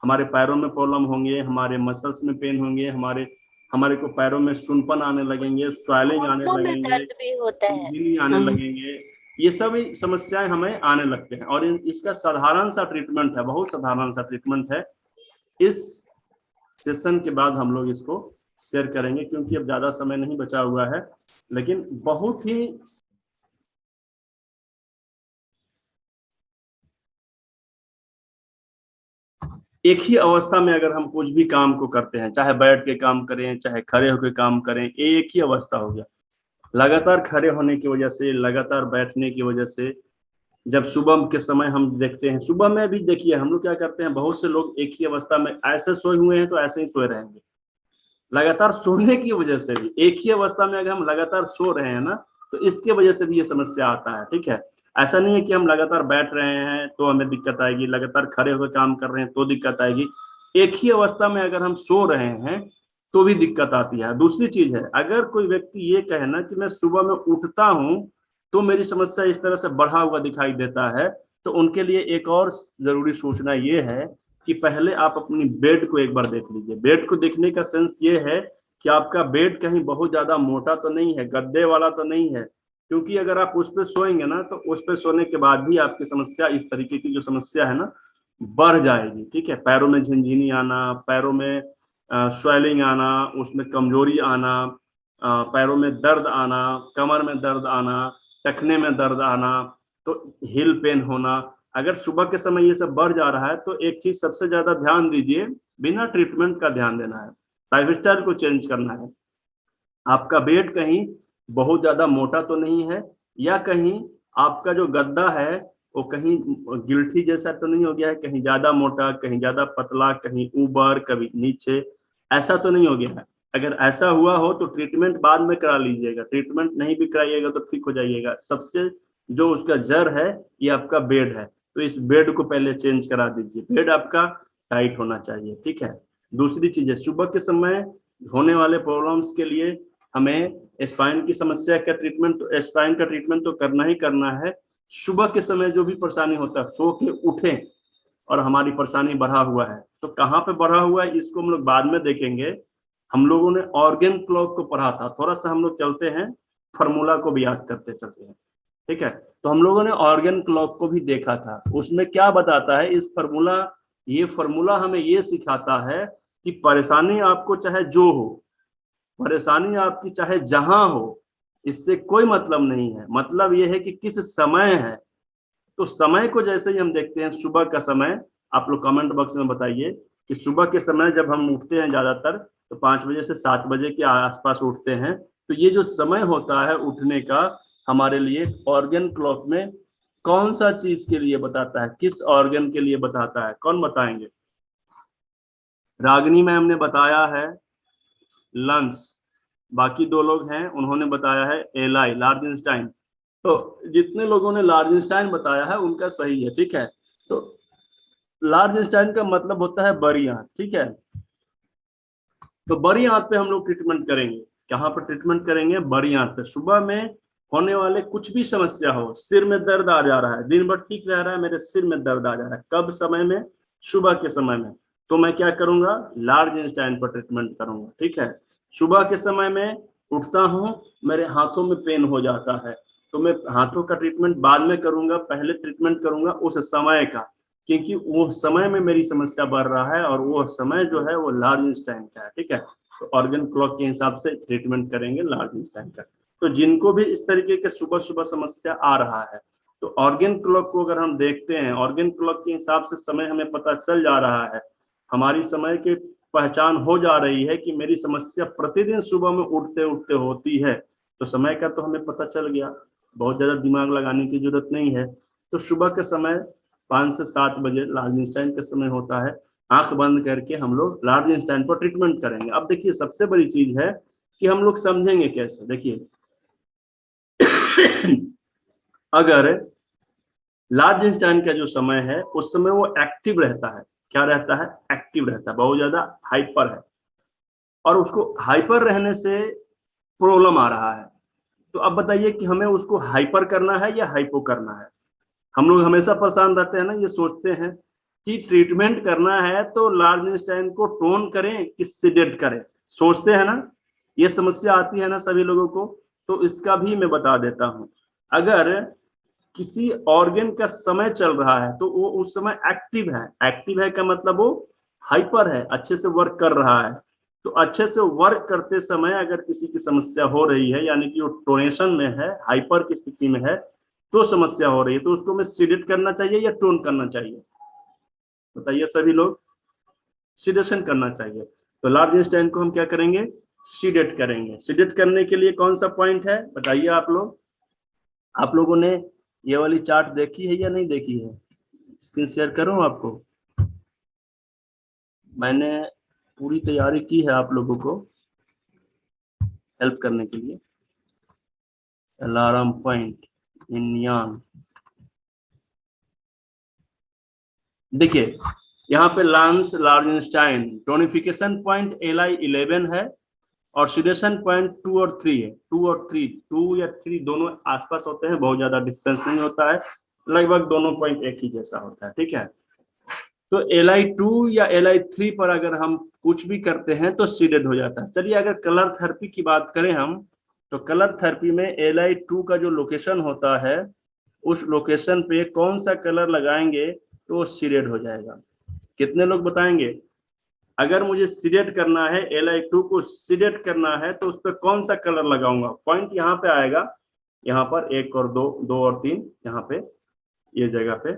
हमारे पैरों में प्रॉब्लम होंगे, हमारे मसल्स में पेन होंगे, हमारे को पैरों में सुनपन आने लगेंगे, स्वेलिंग आने घुटनों में लगेंगे, दर्द भी होता है। झिल्ली आने हाँ। लगेंगे। ये सब समस्याएं हमें आने लगते हैं, और इसका साधारण सा ट्रीटमेंट है, बहुत साधारण सा ट्रीटमेंट है। इस सेशन के बाद हम लोग इसको शेयर करेंगे, क्योंकि अब ज्यादा समय नहीं बचा हुआ है, लेकिन बहुत ही एक ही अवस्था में अगर हम कुछ भी काम को करते हैं, चाहे बैठ के काम करें चाहे खड़े होकर काम करें, ये एक ही अवस्था हो गया। लगातार खड़े होने की वजह से, लगातार बैठने की वजह से, जब सुबह के समय हम देखते हैं, सुबह में भी देखिए हम लोग क्या करते हैं, बहुत से लोग एक ही अवस्था में ऐसे सोए हुए हैं तो ऐसे ही सोए रहेंगे। लगातार सोने की वजह से भी, एक ही अवस्था में अगर हम लगातार सो रहे हैं ना, तो इसके वजह से भी ये समस्या आता है, ठीक है। ऐसा नहीं है कि हम लगातार बैठ रहे हैं तो हमें दिक्कत आएगी, लगातार खड़े होकर काम कर रहे हैं तो दिक्कत आएगी। एक ही अवस्था में अगर हम सो रहे हैं तो भी दिक्कत आती है। दूसरी चीज है, अगर कोई व्यक्ति ये कहे ना कि मैं सुबह में उठता हूँ तो मेरी समस्या इस तरह से बढ़ा हुआ दिखाई देता है, तो उनके लिए एक और जरूरी सूचना ये है कि पहले आप अपनी बेड को एक बार देख लीजिए। बेड को देखने का सेंस ये है कि आपका बेड कहीं बहुत ज्यादा मोटा तो नहीं है, गद्दे वाला तो नहीं है, क्योंकि अगर आप उस पर सोएंगे ना तो उस पर सोने के बाद भी आपकी समस्या, इस तरीके की जो समस्या है ना, बढ़ जाएगी, ठीक है। पैरों में झिनझिनी आना, पैरों में स्वेलिंग आना, उसमें कमजोरी आना, पैरों में दर्द आना, कमर में दर्द आना, टखने में दर्द आना, तो हिल पेन होना। अगर सुबह के समय ये सब बढ़ जा रहा है तो एक चीज सबसे ज्यादा ध्यान दीजिए, बिना ट्रीटमेंट का ध्यान देना है, लाइफस्टाइल को चेंज करना है। आपका बेड कहीं बहुत ज्यादा मोटा तो नहीं है, या कहीं आपका जो गद्दा है वो कहीं गिल्ठी जैसा तो नहीं हो गया है, कहीं ज्यादा मोटा, कहीं ज्यादा पतला, कहीं ऊपर कभी नीचे, ऐसा तो नहीं हो गया है। अगर ऐसा हुआ हो तो ट्रीटमेंट बाद में करा लीजिएगा, ट्रीटमेंट नहीं भी कराइएगा तो ठीक हो जाइएगा। सबसे जो उसका जड़ है ये आपका बेड है, तो इस बेड को पहले चेंज करा दीजिए। बेड आपका टाइट होना चाहिए, ठीक है। दूसरी चीज है, सुबह के समय होने वाले प्रॉब्लम्स के लिए हमें स्पाइन की समस्या का ट्रीटमेंट, स्पाइन का ट्रीटमेंट तो करना ही करना है। सुबह के समय जो भी परेशानी होता है, सो के उठे और हमारी परेशानी बढ़ा हुआ है, तो कहाँ पे बढ़ा हुआ है इसको हम लोग बाद में देखेंगे। हम लोगों ने ऑर्गन क्लॉक को पढ़ा था, थोड़ा सा हम लोग चलते हैं, फार्मूला को भी याद करते चलते हैं, ठीक है। तो हम लोगों ने ऑर्गन क्लॉक को भी देखा था, उसमें क्या बताता है इस फार्मूला, ये फार्मूला हमें ये सिखाता है कि परेशानी आपको चाहे जो हो, परेशानी आपकी चाहे जहां हो, इससे कोई मतलब नहीं है। मतलब ये है कि किस समय है। तो समय को जैसे ही हम देखते हैं, सुबह का समय, आप लोग कमेंट बॉक्स में बताइए कि सुबह के समय जब हम उठते हैं ज्यादातर तो 5 बजे से 7 बजे के आसपास उठते हैं, तो ये जो समय होता है उठने का, हमारे लिए ऑर्गन क्लॉक में कौन सा चीज के लिए बताता है, किस ऑर्गन के लिए बताता है, कौन बताएंगे? रागिनी मैम ने बताया है लंग्स, बाकी 2 लोग हैं उन्होंने बताया है एलाई, लार्ज इंस्टाइन। तो जितने लोगों ने लार्ज इंस्टाइन बताया है उनका सही है, ठीक है। तो लार्ज इंस्टाइन का मतलब होता है बड़ी आंत, ठीक है। तो बड़ी आंत पे हम लोग ट्रीटमेंट करेंगे। कहाँ पर ट्रीटमेंट करेंगे? बड़ी आंत पे। सुबह में होने वाले कुछ भी समस्या हो, सिर में दर्द आ जा रहा है, दिन भर ठीक रह रहा है, मेरे सिर में दर्द आ जा रहा है, कब समय में, सुबह के समय में, तो मैं क्या करूंगा, लार्ज इंस्टेंट पर ट्रीटमेंट करूंगा। ठीक है, सुबह के समय में उठता हूं, मेरे हाथों में पेन हो जाता है, तो मैं हाथों का ट्रीटमेंट बाद में करूंगा, पहले ट्रीटमेंट करूंगा उस समय का, क्योंकि वो समय में मेरी समस्या बढ़ रहा है और वो समय जो है वो लार्ज इंस्टेंट का है। ठीक है, तो ऑर्गन क्लॉक के हिसाब से ट्रीटमेंट करेंगे लार्ज इंस्टेंट का। तो जिनको भी इस तरीके के सुबह सुबह समस्या आ रहा है, तो ऑर्गन क्लॉक को अगर हम देखते हैं, ऑर्गन क्लॉक के हिसाब से समय हमें पता चल जा रहा है, हमारी समय की पहचान हो जा रही है कि मेरी समस्या प्रतिदिन सुबह में उठते उठते होती है, तो समय का तो हमें पता चल गया, बहुत ज्यादा दिमाग लगाने की जरूरत नहीं है। तो सुबह के समय 5 से 7 बजे लार्ज इंस्टेंट का समय होता है, आंख बंद करके हम लोग लार्ज इंस्टेंट पर ट्रीटमेंट करेंगे। अब देखिए सबसे बड़ी चीज है कि हम लोग समझेंगे कैसे। देखिए अगर लार्ज इंस्टेंट का जो समय है उस समय वो एक्टिव रहता है, क्या रहता है, एक्टिव रहता है, बहुत ज्यादा हाइपर है, और उसको हाइपर रहने से प्रॉब्लम आ रहा है, तो अब बताइए कि हमें उसको हाइपर करना है या हाइपो करना है। हम लोग हमेशा परेशान रहते हैं ना, ये सोचते हैं कि ट्रीटमेंट करना है तो लार्ज इंस्टेंट को टोन करें कि सिडेट करें, सोचते हैं ना, ये समस्या आती है ना सभी लोगों को। तो इसका भी मैं बता देता हूं, अगर किसी ऑर्गन का समय चल रहा है तो वो उस समय एक्टिव है, एक्टिव है का मतलब वो हाइपर है, अच्छे से वर्क कर रहा है, तो अच्छे से वर्क करते समय अगर किसी की समस्या हो रही है, यानी कि वो टोनेशन में है, हाइपर की स्थिति में है, तो समस्या हो रही है, तो उसको हमें सीडेट करना चाहिए या टोन करना चाहिए, बताइए सभी लोग, सीडेशन करना चाहिए। तो लार्ज इंस्टेंट को हम क्या करेंगे, सीडेट करेंगे। सीडेट करने के लिए कौन सा पॉइंट है बताइए आप लोग, आप लोगों ने ये वाली चार्ट देखी है या नहीं देखी है, स्क्रीन शेयर करूं आपको, मैंने पूरी तैयारी की है आप लोगों को हेल्प करने के लिए। अलार्म पॉइंट इन यांग, देखिए यहाँ पे लांस लार्जेनस्टाइन टोनिफिकेशन पॉइंट LI11 है और सीडेशन पॉइंट 2 और 3 है। 2 या 3 दोनों आसपास होते हैं, बहुत ज्यादा डिफरेंस नहीं होता है, लगभग दोनों पॉइंट एक ही जैसा होता है। ठीक है, तो LI2 या LI3 पर अगर हम कुछ भी करते हैं तो सीडेड हो जाता है। चलिए अगर कलर थेरेपी की बात करें हम, तो कलर थेरेपी में LI2 का जो लोकेशन होता है उस लोकेशन पे कौन सा कलर लगाएंगे तो सीडेड हो जाएगा। कितने लोग बताएंगे, अगर मुझे सीडेट करना है, LI2 को सीडेट करना है तो उस पर कौन सा कलर लगाऊंगा। पॉइंट यहाँ पे आएगा, यहाँ पर 1 और 2 और 3 यहाँ पे ये जगह पे,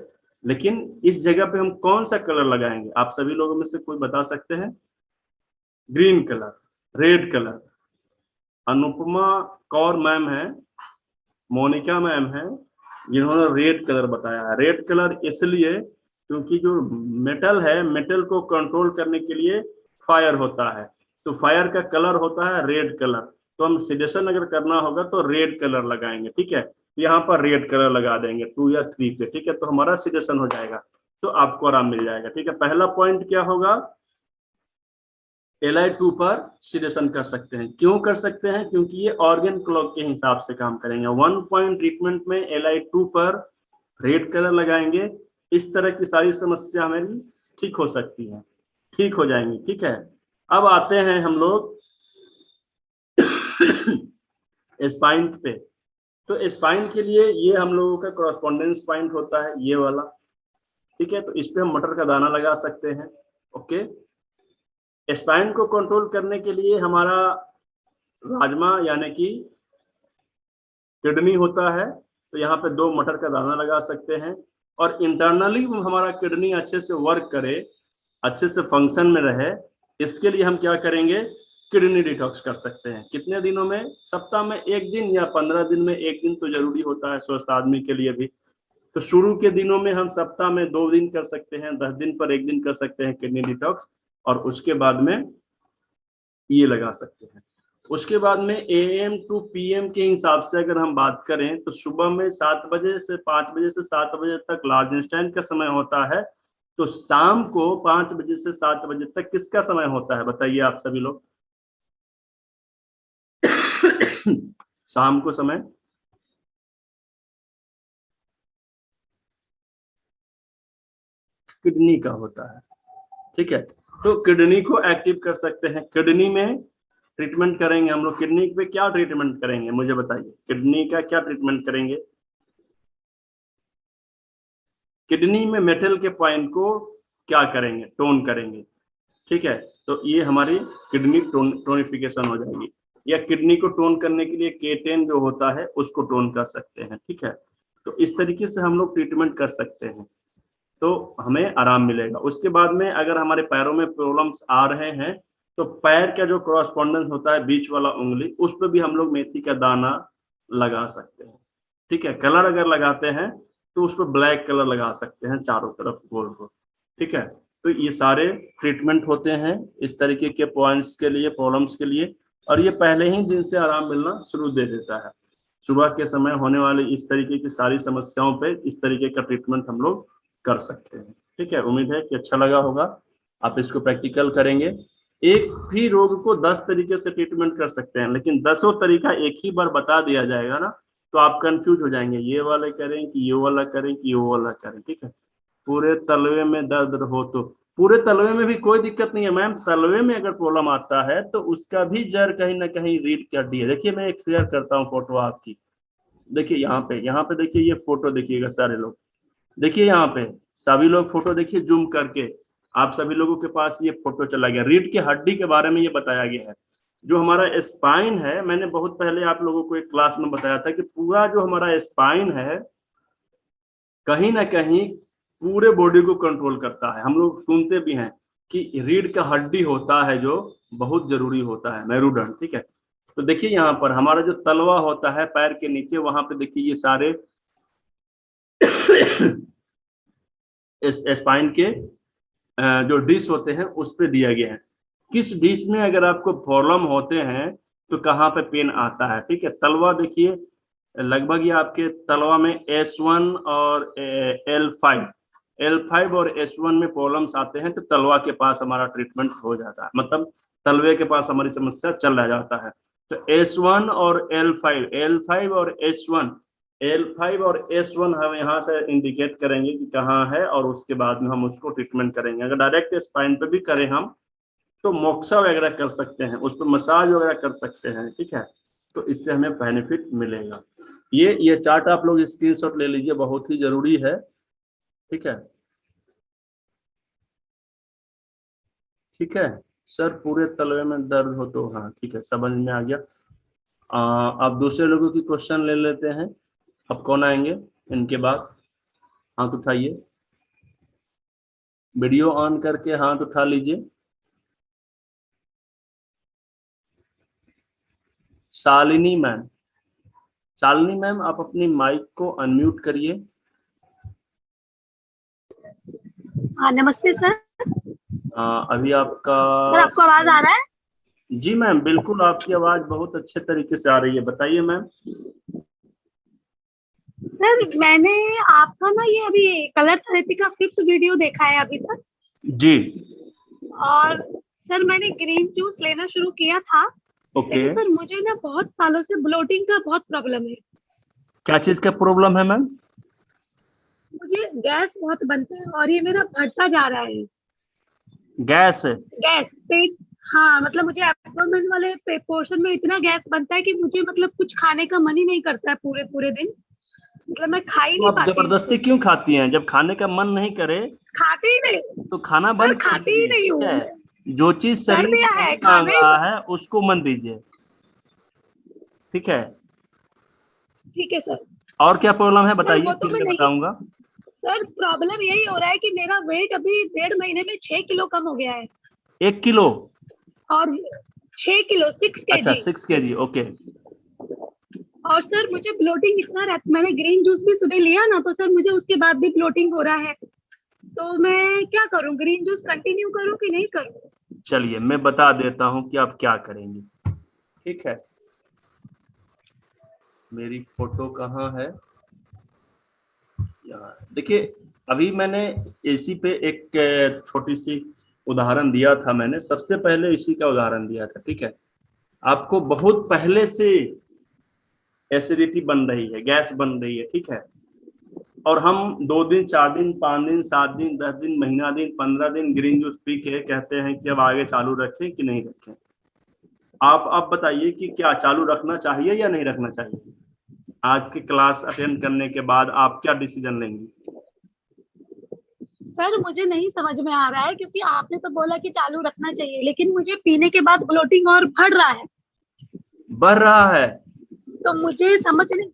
लेकिन इस जगह पे हम कौन सा कलर लगाएंगे, आप सभी लोगों में से कोई बता सकते हैं। Green colour, red colour, Anupama Kaur ma'am है, मोनिका मैम है, जिन्होंने रेड कलर बताया है। रेड कलर इसलिए क्योंकि जो मेटल है, मेटल को कंट्रोल करने के लिए फायर होता है, तो फायर का कलर होता है रेड कलर, तो हम सीडेशन अगर करना होगा तो रेड कलर लगाएंगे। ठीक है, यहाँ पर रेड कलर लगा देंगे 2 या 3 पे। ठीक है, तो हमारा सीडेशन हो जाएगा, तो आपको आराम मिल जाएगा। ठीक है, पहला पॉइंट क्या होगा, LI2 पर सीडेशन कर सकते हैं। क्यों कर सकते हैं, क्योंकि ये ऑर्गन क्लॉक के हिसाब से काम करेंगे। 1 पॉइंट ट्रीटमेंट में LI2 पर रेड कलर लगाएंगे, इस तरह की सारी समस्या हमारी ठीक हो सकती है, ठीक हो जाएंगी। ठीक है, अब आते हैं हम लोग स्पाइन पे। तो स्पाइन के लिए ये हम लोगों का कॉरेस्पॉन्डेंस पॉइंट होता है ये वाला। ठीक है, तो इस पे हम मटर का दाना लगा सकते हैं। ओके, स्पाइन को कंट्रोल करने के लिए हमारा राजमा यानी कि किडनी होता है, तो यहाँ पे 2 मटर का दाना लगा सकते हैं। और इंटरनली हमारा किडनी अच्छे से वर्क करे, अच्छे से फंक्शन में रहे, इसके लिए हम क्या करेंगे, किडनी डिटॉक्स कर सकते हैं। कितने दिनों में, सप्ताह में 1 दिन या 15 दिन में 1 दिन तो जरूरी होता है स्वस्थ आदमी के लिए भी। तो शुरू के दिनों में हम सप्ताह में 2 दिन कर सकते हैं, 10 दिन पर 1 दिन कर सकते हैं किडनी डिटॉक्स, और उसके बाद में ये लगा सकते हैं। उसके बाद में AM to PM के हिसाब से अगर हम बात करें तो सुबह में 7 बजे से 5 बजे से 7 बजे तक लार्ज इंस्टेंट का समय होता है, तो शाम को 5 बजे से 7 बजे तक किसका समय होता है बताइए आप सभी लोग। शाम को समय किडनी का होता है, ठीक है। तो किडनी को एक्टिव कर सकते हैं, किडनी में ट्रीटमेंट करेंगे हम लोग। किडनी पे क्या ट्रीटमेंट करेंगे मुझे बताइए, किडनी का क्या ट्रीटमेंट करेंगे? किडनी में मेटल के पॉइंट को क्या करेंगे? टोन करेंगे, ठीक है। तो ये हमारी किडनी टोनिफिकेशन हो जाएगी। या किडनी को टोन करने के लिए K10 जो होता है उसको टोन कर सकते हैं, ठीक है। तो इस तरीके से हम लोग ट्रीटमेंट कर सकते हैं, तो हमें आराम मिलेगा। उसके बाद में अगर हमारे पैरों में प्रॉब्लम्स आ रहे हैं तो पैर का जो कॉरस्पॉन्डेंस होता है बीच वाला उंगली, उस पर भी हम लोग मेथी का दाना लगा सकते हैं, ठीक है। कलर अगर लगाते हैं तो उस पर ब्लैक कलर लगा सकते हैं चारों तरफ गोल गोल, ठीक है। तो ये सारे ट्रीटमेंट होते हैं इस तरीके के पॉइंट्स के लिए, प्रॉब्लम्स के लिए, और ये पहले ही दिन से आराम मिलना शुरू दे देता है। सुबह के समय होने वाली इस तरीके की सारी समस्याओं पे इस तरीके का ट्रीटमेंट हम लोग कर सकते हैं, ठीक है। उम्मीद है कि अच्छा लगा होगा, आप इसको प्रैक्टिकल करेंगे। एक भी रोग को 10 तरीके से ट्रीटमेंट कर सकते हैं, लेकिन 10 तरीका एक ही बार बता दिया जाएगा ना तो आप कंफ्यूज हो जाएंगे, ये वाला करें कि ये वाला करें कि वो वाला करें, ठीक है। पूरे तलवे में दर्द हो तो पूरे तलवे में भी कोई दिक्कत नहीं है मैम, तलवे में अगर प्रॉब्लम आता है तो उसका भी जड़ कहीं ना कहीं रीढ़ की हड्डी है। देखिए मैं एक शेयर करता हूँ फोटो आपकी, देखिए यहाँ पे देखिए, ये फोटो देखिएगा सारे लोग, देखिए यहाँ पे सभी लोग फोटो देखिए जूम करके, आप सभी लोगों के पास ये फोटो चला गया। रीढ़ की हड्डी के बारे में ये बताया गया है। जो हमारा स्पाइन है, मैंने बहुत पहले आप लोगों को एक क्लास में बताया था कि पूरा जो हमारा स्पाइन है कहीं ना कहीं पूरे बॉडी को कंट्रोल करता है। हम लोग सुनते भी हैं कि रीढ़ का हड्डी होता है जो बहुत जरूरी होता है, मेरुदंड, ठीक है। तो देखिए यहाँ पर हमारा जो तलवा होता है पैर के नीचे, वहां पे देखिए ये सारे स्पाइन के जो डिश होते हैं उस पे दिया गया है। किस डिश में अगर आपको प्रॉब्लम होते हैं तो कहाँ पे पेन आता है, ठीक है। तलवा देखिए लगभग ये आपके तलवा में S1 और L5 और S1 में प्रॉब्लम्स आते हैं तो तलवा के पास हमारा ट्रीटमेंट हो जाता है, मतलब तलवे के पास हमारी समस्या चल रह जाता है। तो S1 और L5 और S1 हम यहाँ से इंडिकेट करेंगे कि कहाँ है, और उसके बाद में हम उसको ट्रीटमेंट करेंगे। अगर डायरेक्ट स्पाइन पे भी करें हम तो मोक्सा वगैरह कर सकते हैं, उस पर मसाज वगैरह कर सकते हैं, ठीक है। तो इससे हमें बेनिफिट मिलेगा। ये चार्ट आप लोग स्क्रीनशॉट ले लीजिए, बहुत ही जरूरी है, ठीक है। ठीक है सर, पूरे तलवे में दर्द हो तो, हाँ ठीक है, समझ में आ गया। आप दूसरे लोगों की क्वेश्चन ले लेते हैं। अब कौन आएंगे इनके बाद? हाथ उठाइए, वीडियो ऑन करके हाथ उठा लीजिए। शालिनी मैम आप अपनी माइक को अनम्यूट करिए। हाँ नमस्ते सर। अभी आपका सर आपको आवाज आ रहा है? जी मैम बिल्कुल, आपकी आवाज बहुत अच्छे तरीके से आ रही है, बताइए मैम। सर मैंने आपका ना ये अभी कलर थेरेपी का 5th वीडियो देखा है अभी तक जी। और सर मैंने ग्रीन जूस लेना शुरू किया था। ओके। लेकिन सर मुझे ना बहुत सालों से ब्लोटिंग का बहुत प्रॉब्लम है। क्या चीज का प्रॉब्लम है मैम? मुझे गैस बहुत बनता है और ये मेरा बढ़ता जा रहा है। गैस पेट, हाँ मतलब मुझे एब्डोमेन वाले पोर्शन में इतना गैस बनता है कि मुझे मतलब कुछ खाने का मन ही नहीं करता है पूरे दिन, मतलब मैं खा ही नहीं पाती। जबरदस्ती क्यों खाती हैं? जब खाने का मन नहीं करे खाते ही नहीं तो खाना बंद खाती ही नहीं हूँ। जो चीज शरीर मांग रहा है उसको मन दीजिए, ठीक है। ठीक है सर। और क्या प्रॉब्लम है बताइए, तो फिर मैं बताऊंगा। सर प्रॉब्लम यही हो रहा है कि मेरा वेट अभी 1.5 महीने में 6 किलो कम हो गया है। 1 किलो और 6 किलो 6 kg। अच्छा 6 kg, ओके। और सर मुझे ब्लोटिंग इतना रहता, मैंने ग्रीन जूस भी सुबह लिया ना तो सर मुझे उसके बाद भी ब्लोटिंग हो रहा है, तो मैं क्या करूं? ग्रीन जूस कंटिन्यू करूं कि नहीं करूं? चलिए मैं बता देता हूं कि आप क्या करेंगे, ठीक है। मेरी फोटो कहाँ है? देखिए अभी मैंने इसी पे एक छोटी सी उदाहरण दिया था, मैंने सबसे पहले इसी का उदाहरण दिया था, ठीक है। आपको बहुत पहले से एसिडिटी बन रही है, गैस बन रही है, ठीक है। और हम 2 दिन 4 दिन 5 दिन 7 दिन 10 दिन महीना दिन 15 दिन ग्रीन जूस पी के कहते हैं कि अब आगे चालू रखें कि नहीं रखें। आप बताइए कि क्या चालू रखना चाहिए या नहीं रखना चाहिए? आज की क्लास अटेंड करने के बाद आप क्या डिसीजन लेंगे? सर मुझे नहीं समझ में आ रहा है, क्योंकि आपने तो बोला कि चालू रखना चाहिए, लेकिन मुझे पीने के बाद ब्लोटिंग और बढ़ रहा है। बढ़ रहा है तो मुझे समझ नहीं।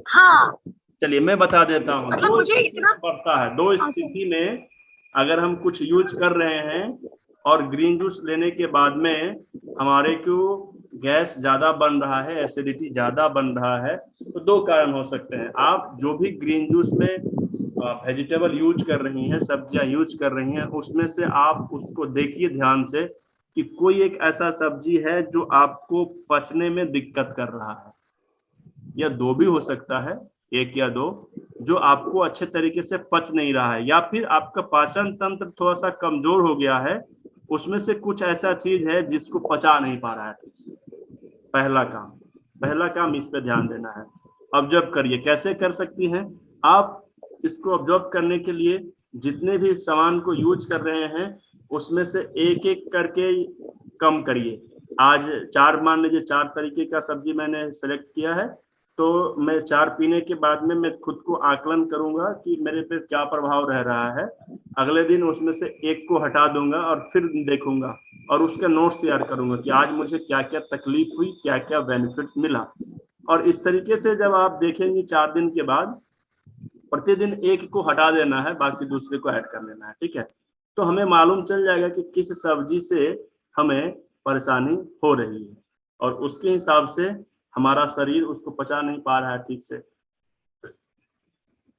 हाँ चलिए मैं बता देता हूँ। मतलब मुझे इतना बढ़ता है 2 स्थिति में, अगर हम कुछ यूज कर रहे हैं और ग्रीन जूस लेने के बाद में हमारे को गैस ज्यादा बन रहा है, एसिडिटी ज्यादा बन रहा है, तो 2 कारण हो सकते हैं। आप जो भी ग्रीन जूस में वेजिटेबल यूज कर रही हैं, सब्जियां यूज कर रही हैं, उसमें से आप उसको देखिए ध्यान से कि कोई एक ऐसा सब्जी है जो आपको पचने में दिक्कत कर रहा है, या 2 भी हो सकता है, 1 या 2, जो आपको अच्छे तरीके से पच नहीं रहा है, या फिर आपका पाचन तंत्र थोड़ा सा कमजोर हो गया है, उसमें से कुछ ऐसा चीज है जिसको पचा नहीं पा रहा है ठीक से। पहला काम इस पे ध्यान देना है। ऑब्जर्व करिए कैसे कर सकती हैं आप। इसको ऑब्जर्व करने के लिए जितने भी सामान को यूज कर रहे हैं उसमें से एक एक करके कम करिए। आज 4 मान लीजिए 4 तरीके का सब्जी मैंने सेलेक्ट किया है, तो मैं 4 पीने के बाद में मैं खुद को आकलन करूंगा कि मेरे पे क्या प्रभाव रह रहा है। अगले दिन उसमें से एक को हटा दूंगा और फिर देखूंगा और उसका नोट्स तैयार करूंगा कि आज मुझे क्या क्या तकलीफ हुई, क्या क्या बेनिफिट्स मिला। और इस तरीके से जब आप देखेंगे 4 दिन के बाद, प्रतिदिन एक को हटा देना है, बाकी दूसरे को ऐड कर लेना है, ठीक है। तो हमें मालूम चल जाएगा कि किस सब्जी से हमें परेशानी हो रही है और उसके हिसाब से हमारा शरीर उसको पचा नहीं पा रहा है ठीक से,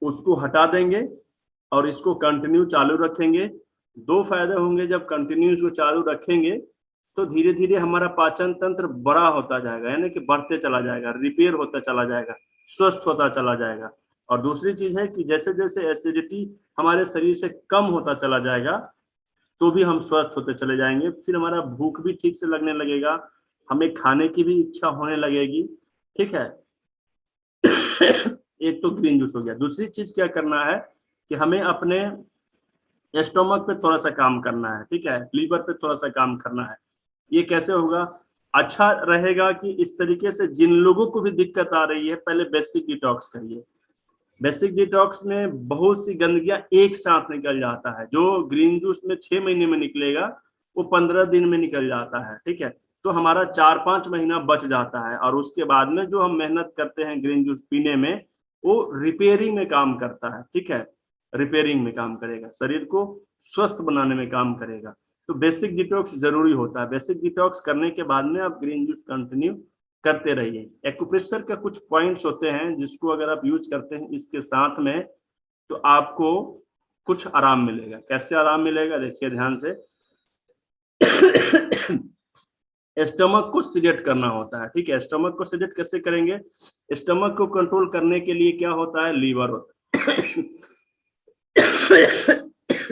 उसको हटा देंगे और इसको कंटिन्यू चालू रखेंगे। 2 फायदे होंगे, जब कंटिन्यू इसको चालू रखेंगे तो धीरे धीरे हमारा पाचन तंत्र बड़ा होता जाएगा, यानी कि बढ़ते चला जाएगा, रिपेयर होता चला जाएगा, स्वस्थ होता चला जाएगा। और दूसरी चीज है कि जैसे जैसे एसिडिटी हमारे शरीर से कम होता चला जाएगा तो भी हम स्वस्थ होते चले जाएंगे, फिर हमारा भूख भी ठीक से लगने लगेगा, हमें खाने की भी इच्छा होने लगेगी, ठीक है। एक तो ग्रीन जूस हो गया। दूसरी चीज क्या करना है कि हमें अपने स्टोमक पे थोड़ा सा काम करना है, ठीक है, लीवर पे थोड़ा सा काम करना है। ये कैसे होगा? अच्छा रहेगा कि इस तरीके से जिन लोगों को भी दिक्कत आ रही है, पहले बेसिक डिटॉक्स करिए। बेसिक डिटॉक्स में बहुत सी गंदगियां एक साथ निकल जाता है। जो ग्रीन जूस में 6 महीने में निकलेगा वो 15 दिन में निकल जाता है, ठीक है। तो हमारा 4-5 महीना बच जाता है और उसके बाद में जो हम मेहनत करते हैं ग्रीन जूस पीने में, वो रिपेयरिंग में काम करता है, ठीक है, रिपेयरिंग में काम करेगा, शरीर को स्वस्थ बनाने में काम करेगा। तो बेसिक डिटॉक्स जरूरी होता है। बेसिक डिटॉक्स करने के बाद में आप ग्रीन जूस कंटिन्यू करते रहिए। एक्यूप्रेशर का कुछ पॉइंट्स होते हैं जिसको अगर आप यूज करते हैं इसके साथ में तो आपको कुछ आराम मिलेगा। कैसे आराम मिलेगा देखिए ध्यान से। स्टमक को सिलेक्ट करना होता है, ठीक है। स्टमक को सिलेक्ट कैसे करेंगे? स्टमक को कंट्रोल करने के लिए क्या होता है? लीवर होता है।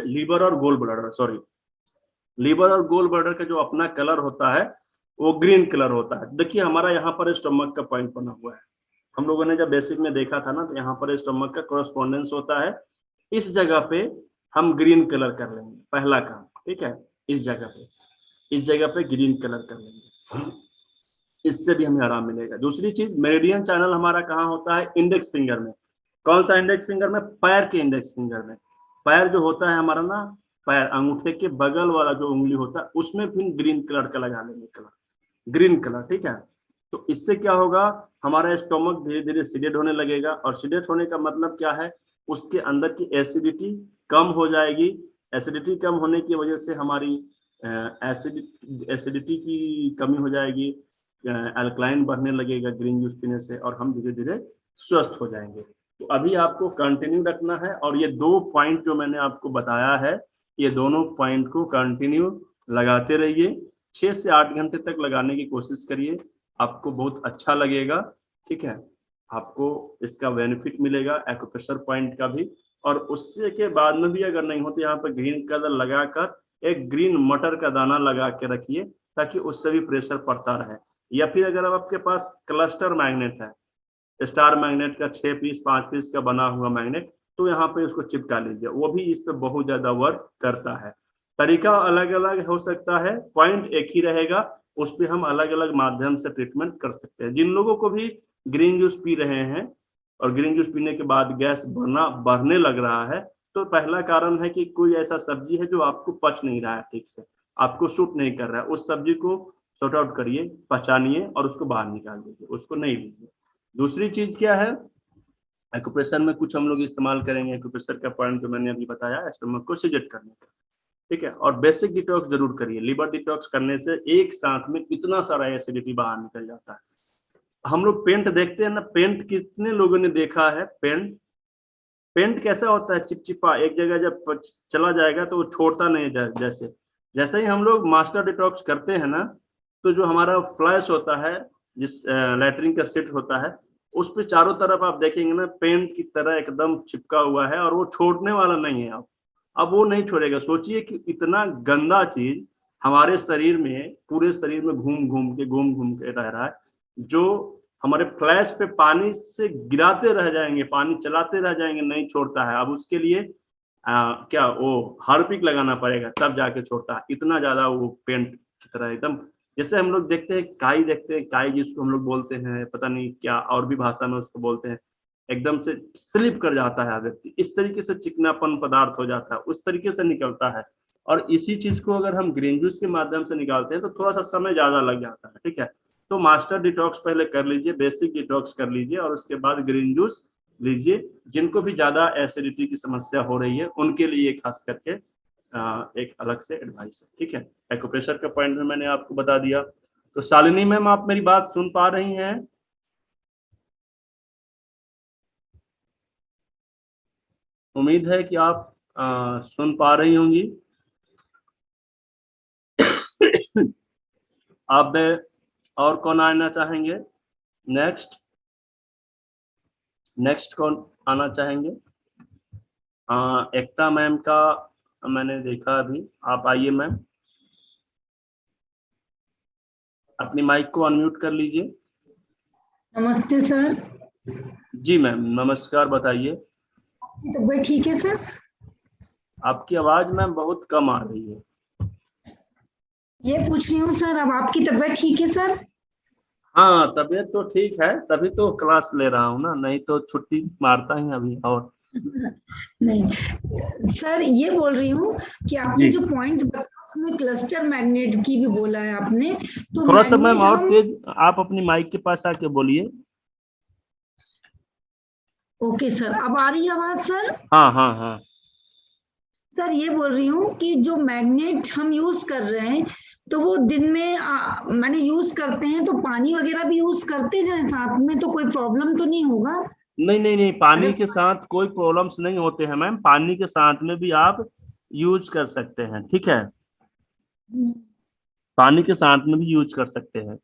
लीवर और गोल ब्लडर, सॉरी, लीवर और गोल ब्लडर का जो अपना कलर होता है वो ग्रीन कलर होता है। देखिए हमारा यहाँ पर स्टमक का पॉइंट बना हुआ है, हम लोगों ने जब बेसिक में देखा था ना, तो यहाँ पर स्टमक का कॉरेस्पॉन्डेंस होता है। इस जगह पे हम ग्रीन कलर कर लेंगे, पहला काम, ठीक है। इस जगह पे ग्रीन कलर कर लेंगे, इससे भी हमें आराम मिलेगा। दूसरी चीज, मेरिडियन चैनल हमारा कहाँ होता है? इंडेक्स फिंगर में। कौन सा इंडेक्स फिंगर में? पैर के इंडेक्स फिंगर में। पैर जो होता है हमारा ना, पैर अंगूठे के बगल वाला जो उंगली होता है उसमें फिर ग्रीन कलर का लगा लेंगे, कलर ग्रीन कलर, ठीक है। तो इससे क्या होगा? हमारा स्टोमक धीरे धीरे सीडेड होने लगेगा। और सीडेड होने का मतलब क्या है? उसके अंदर की एसिडिटी कम हो जाएगी। एसिडिटी कम होने की वजह से हमारी एसिडिटी की कमी हो जाएगी, अल्कलाइन बढ़ने लगेगा ग्रीन जूस पीने से, और हम धीरे धीरे स्वस्थ हो जाएंगे। तो अभी आपको कंटिन्यू रखना है और ये 2 पॉइंट जो मैंने आपको बताया है, ये दोनों पॉइंट को कंटिन्यू लगाते रहिए। 6 से 8 घंटे तक लगाने की कोशिश करिए, आपको बहुत अच्छा लगेगा, ठीक है। आपको इसका बेनिफिट मिलेगा एक्यूप्रेशर पॉइंट का भी। और उससे के बाद में भी अगर नहीं हो तो यहाँ पर ग्रीन कलर लगाकर एक ग्रीन मटर का दाना लगा के रखिए ताकि उससे भी प्रेशर पड़ता रहे। या फिर अगर आपके पास क्लस्टर मैग्नेट है, स्टार मैग्नेट का 6 पीस 5 पीस का बना हुआ मैग्नेट, तो यहाँ पे उसको चिपका लीजिए, वो भी इस पे बहुत ज्यादा वर्क करता है। तरीका अलग अलग हो सकता है, पॉइंट एक ही रहेगा, उस पर हम अलग अलग माध्यम से ट्रीटमेंट कर सकते हैं। जिन लोगों को भी ग्रीन जूस पी रहे हैं और ग्रीन जूस पीने के बाद गैस बढ़ने लग रहा है, तो पहला कारण है कि कोई ऐसा सब्जी है जो आपको पच नहीं रहा है ठीक से, आपको सूट नहीं कर रहा है, उस सब्जी को सॉर्ट आउट करिए, पहचानिए और उसको बाहर निकाल दीजिए, उसको नहीं लीजिए। दूसरी चीज क्या है, एक्यूप्रेशर में कुछ हम लोग इस्तेमाल करेंगे। एक्यूप्रेशर का पॉइंट जो मैंने अभी बताया, स्टमक को सिजेट करने का, ठीक है। और बेसिक डिटॉक्स जरूर करिए। लिवर डिटॉक्स करने से एक साथ में कितना सारा एसिडिटी बाहर निकल जाता है। हम लोग पेंट देखते हैं ना, पेंट कितने लोगों ने देखा है? पेंट कैसा होता है? चिपचिपा, एक जगह जब चला जाएगा तो वो छोड़ता नहीं। जैसे ही हम लोग मास्टर डिटॉक्स करते हैं ना, तो जो हमारा फ्लैश होता है, जिस लैट्रिन का सेट होता है, उस पे चारों तरफ आप देखेंगे ना, पेंट की तरह एकदम चिपका हुआ है और वो छोड़ने वाला नहीं है। अब वो नहीं छोड़ेगा। सोचिए कि इतना गंदा चीज हमारे शरीर में, पूरे शरीर में घूम घूम के रह रहा है, जो हमारे फ्लैश पे पानी से गिराते रह जाएंगे, पानी चलाते रह जाएंगे, नहीं छोड़ता है। अब उसके लिए क्या वो हार्पिक लगाना पड़ेगा, तब जाके छोड़ता है। इतना ज्यादा वो पेंट की तरह एकदम, जैसे हम लोग देखते हैं काई जिसको हम लोग बोलते हैं, पता नहीं क्या और भी भाषा में उसको बोलते हैं, एकदम से स्लिप कर जाता है व्यक्ति, इस तरीके से चिकनापन पदार्थ हो जाता है, उस तरीके से निकलता है। और इसी चीज को अगर हम ग्रीन जूस के माध्यम से निकालते हैं तो थोड़ा सा समय ज्यादा लग जाता है, ठीक है। तो मास्टर डिटॉक्स पहले कर लीजिए, बेसिक डिटॉक्स कर लीजिए और उसके बाद ग्रीन जूस लीजिए। जिनको भी ज्यादा एसिडिटी की समस्या हो रही है उनके लिए खास करके एक अलग से एडवाइस है, ठीक है। एक्यूप्रेशर का पॉइंट में मैंने आपको बता दिया। तो शालिनी मैम, आप मेरी बात सुन पा रही हैं? उम्मीद है कि आप सुन पा रही होंगी। अब और कौन आना चाहेंगे? नेक्स्ट कौन आना चाहेंगे? एकता मैम का मैंने देखा अभी, आप आइए मैम, अपनी माइक को अनम्यूट कर लीजिए। नमस्ते सर। जी मैम, नमस्कार, बताइए। तबीयत ठीक है सर? आपकी आवाज मैम बहुत कम आ रही है। ये पूछ रही हूँ सर, अब आपकी तबीयत ठीक है सर? हाँ, तबीयत तो ठीक है, तभी तो क्लास ले रहा हूँ ना, नहीं तो छुट्टी मारता ही अभी। और नहीं सर, ये बोल रही हूँ कि आपने जो पॉइंट्स बताया उसमें क्लस्टर मैग्नेट की भी बोला है आपने, तो थोड़ा सा मैम और तेज आप अपनी माइक के पास आके बोलिए। ओके सर, अब आ रही है आवाज सर? हाँ। सर ये बोल रही हूँ कि जो मैग्नेट हम यूज कर रहे हैं, तो वो दिन में मैंने यूज करते हैं, तो पानी वगैरह भी यूज करते जाए साथ में, तो कोई प्रॉब्लम तो नहीं होगा? नहीं, पानी के साथ कोई प्रॉब्लम्स नहीं होते हैं मैम, पानी के साथ में भी आप यूज कर सकते हैं, ठीक है। पानी के साथ में भी यूज कर सकते हैं।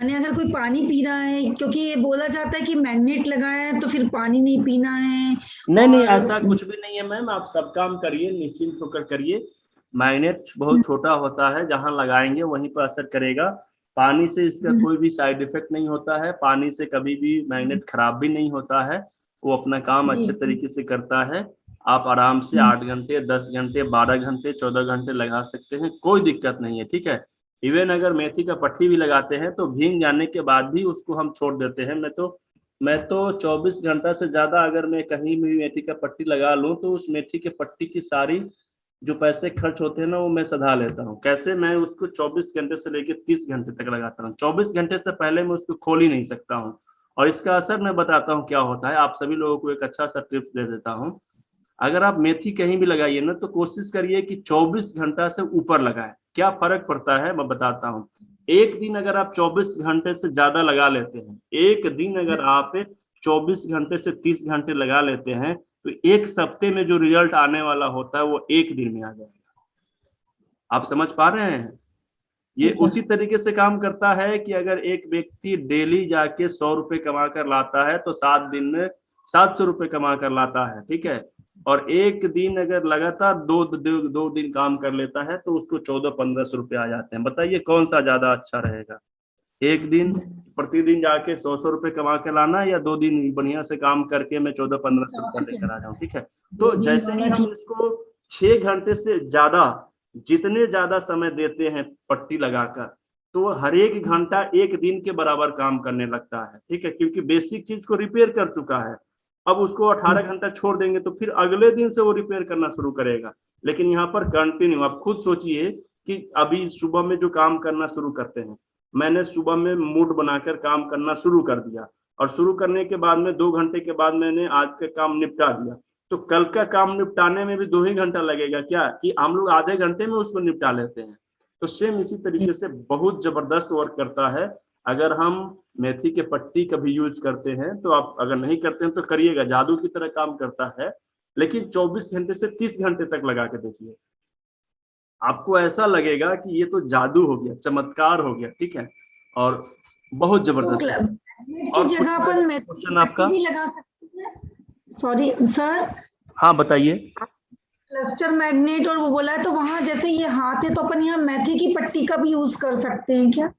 मैंने अगर कोई पानी पी रहा है, क्योंकि ये बोला जाता है कि मैग्नेट लगाया है तो फिर पानी नहीं पीना है। नहीं, ऐसा कुछ भी नहीं है मैम, आप सब काम करिए, निश्चिंत होकर करिए। मैग्नेट बहुत छोटा होता है, जहां लगाएंगे वहीं पर असर करेगा। पानी से इसका कोई भी साइड इफेक्ट नहीं होता है, पानी से कभी भी मैग्नेट खराब भी नहीं होता है, वो अपना काम अच्छे तरीके से करता है। आप आराम से 8 घंटे, 10 घंटे, 12 घंटे, 14 घंटे लगा सकते हैं, कोई दिक्कत नहीं है, ठीक है। इवन अगर मेथी का पट्टी भी लगाते हैं तो भीग जाने के बाद भी उसको हम छोड़ देते हैं। मैं तो 24 घंटा से ज्यादा अगर मैं कहीं भी मेथी का पट्टी लगा लूं तो उस मेथी के पट्टी की सारी जो पैसे खर्च होते हैं ना, वो मैं सधा लेता हूँ। कैसे? मैं उसको 24 घंटे से लेकर 30 घंटे तक लगाता हूँ। 24 घंटे से पहले मैं उसको खोल ही नहीं सकता हूँ। और इसका असर मैं बताता हूँ क्या होता है, आप सभी लोगों को एक अच्छा सा टिप्स दे देता हूँ। अगर आप मेथी कहीं भी लगाइए ना, तो कोशिश करिए कि 24 घंटा से ऊपर लगाएं। क्या फर्क पड़ता है मैं बताता हूँ। एक दिन अगर आप 24 घंटे से ज्यादा लगा लेते हैं, एक दिन अगर आप 24 घंटे से 30 घंटे लगा लेते हैं, तो एक सप्ते में जो रिजल्ट आने वाला होता है वो एक दिन में आ जाएगा। आप समझ पा रहे हैं? ये उसी तरीके से काम करता है कि अगर एक व्यक्ति डेली जाके 100 रुपए कमा कर लाता है तो 7 दिन में 700 रुपए कमा कर लाता है, ठीक है। और एक दिन अगर लगातार दो दिन काम कर लेता है तो उसको 1400-1500 रुपए आ जाते हैं। बताइए कौन सा ज्यादा अच्छा रहेगा? एक दिन प्रतिदिन जाके 100 रुपए कमा के लाना, या 2 दिन बढ़िया से काम करके मैं 1400-1500 रुपया लेकर आ जाऊं, ठीक है। तो जैसे ही हम इसको 6 घंटे से ज्यादा, जितने ज्यादा समय देते हैं पट्टी लगाकर, तो हर एक घंटा एक दिन के बराबर काम करने लगता है, ठीक है, क्योंकि बेसिक चीज को रिपेयर कर चुका है। अब उसको 18 घंटा छोड़ देंगे तो फिर अगले दिन से वो रिपेयर करना शुरू करेगा। लेकिन यहाँ पर कंटिन्यू, आप खुद सोचिए कि अभी सुबह में जो काम करना शुरू करते हैं, मैंने सुबह में मूड बनाकर काम करना शुरू कर दिया, और शुरू करने के बाद में 2 घंटे के बाद मैंने आज का काम निपटा दिया, तो कल का काम निपटाने में भी 2 ही घंटा लगेगा क्या, कि हम लोग आधे घंटे में उसको निपटा लेते हैं। तो सेम इसी तरीके से बहुत जबरदस्त वर्क करता है। अगर हम मेथी के पत्ती कभी यूज करते हैं, तो आप अगर नहीं करते हैं तो करिएगा, जादू की तरह काम करता है। लेकिन 24 घंटे से 30 घंटे तक लगा के देखिए, आपको ऐसा लगेगा कि ये तो जादू हो गया, चमत्कार हो गया, ठीक है, और बहुत जबरदस्त। और जगह अपन क्वेश्चन आपका भी लगा सकते हैं। सॉरी सर, हाँ बताइए। क्लस्टर मैग्नेट और वो बोला है, तो वहां जैसे ये हाथ है तो अपन यहाँ मेथी की पट्टी का भी यूज कर सकते हैं क्या?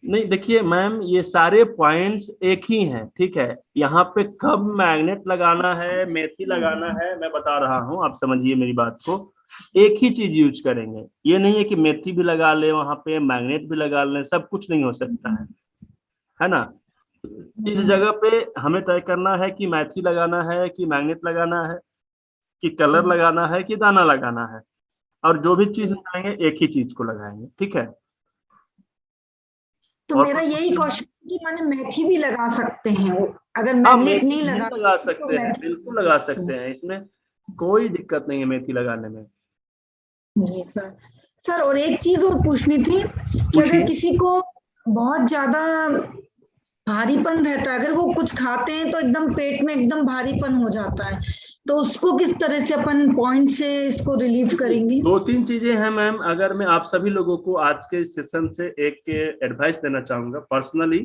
नहीं, देखिए मैम, ये सारे पॉइंट्स एक ही हैं, ठीक है। यहाँ पे कब मैग्नेट लगाना है, मेथी लगाना है, मैं बता रहा हूँ, आप समझिए मेरी बात को। एक ही चीज यूज करेंगे, ये नहीं है कि मेथी भी लगा ले वहां पे, मैग्नेट भी लगा ले, सब कुछ नहीं हो सकता है ना। इस जगह पे हमें तय करना है कि मेथी लगाना है कि मैग्नेट लगाना है, कि कलर लगाना है कि दाना लगाना है, और जो भी चीज लगाएंगे एक ही चीज को लगाएंगे, ठीक है। तो मेरा यही क्वेश्चन कि माने मेथी भी लगा सकते हैं अगर मैग्नेट नहीं लगा सकते हैं, बिल्कुल लगा सकते हैं, इसमें कोई दिक्कत नहीं है मेथी लगाने में। जी सर। सर और एक चीज और पूछनी थी कि अगर किसी को बहुत ज्यादा भारीपन रहता है, अगर वो कुछ खाते हैं तो एकदम पेट में एकदम भारीपन हो जाता है, तो उसको किस तरह से अपन पॉइंट से इसको रिलीव करेंगे? 2-3 चीजें हैं मैम। अगर मैं आप सभी लोगों को आज के सेशन से एक एडवाइस देना चाहूंगा पर्सनली,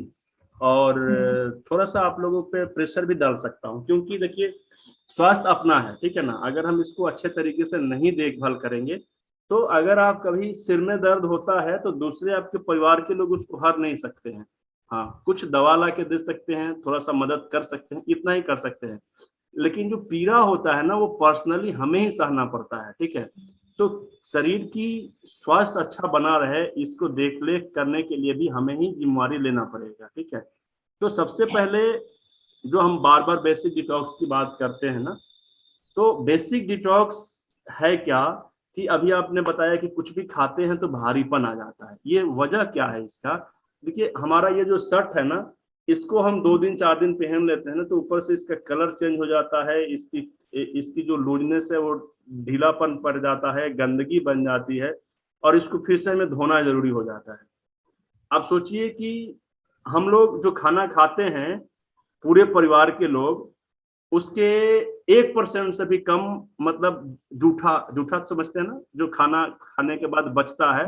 और थोड़ा सा आप लोगों पे प्रेशर भी डाल सकता हूं, क्योंकि देखिए स्वास्थ्य अपना है, ठीक है ना। अगर हम इसको अच्छे तरीके से नहीं देखभाल करेंगे, तो अगर आप कभी सिर में दर्द होता है तो दूसरे आपके परिवार के लोग उसको हर नहीं सकते हैं। हाँ, कुछ दवा ला के दे सकते हैं, थोड़ा सा मदद कर सकते हैं, इतना ही कर सकते हैं। लेकिन जो पीड़ा होता है ना, वो पर्सनली हमें ही सहना पड़ता है, ठीक है। तो शरीर की स्वास्थ्य अच्छा बना रहे, इसको देख रेख करने के लिए भी हमें ही जिम्मेवारी लेना पड़ेगा, ठीक है। तो सबसे पहले जो हम बार बार बेसिक डिटॉक्स की बात करते हैं ना, तो बेसिक डिटॉक्स है क्या, कि अभी आपने बताया कि कुछ भी खाते हैं तो भारीपन आ जाता है। ये वजह क्या है इसका? देखिए, हमारा ये जो शर्ट है ना, इसको हम 2 दिन 4 दिन पहन लेते हैं ना, तो ऊपर से इसका कलर चेंज हो जाता है, इसकी जो लूजनेस है वो ढीलापन पड़ जाता है, गंदगी बन जाती है, और इसको फिर से हमें धोना जरूरी हो जाता है। आप सोचिए कि हम लोग जो खाना खाते हैं, पूरे परिवार के लोग, उसके 1% से भी कम, मतलब जूठा समझते हैं ना, जो खाना खाने के बाद बचता है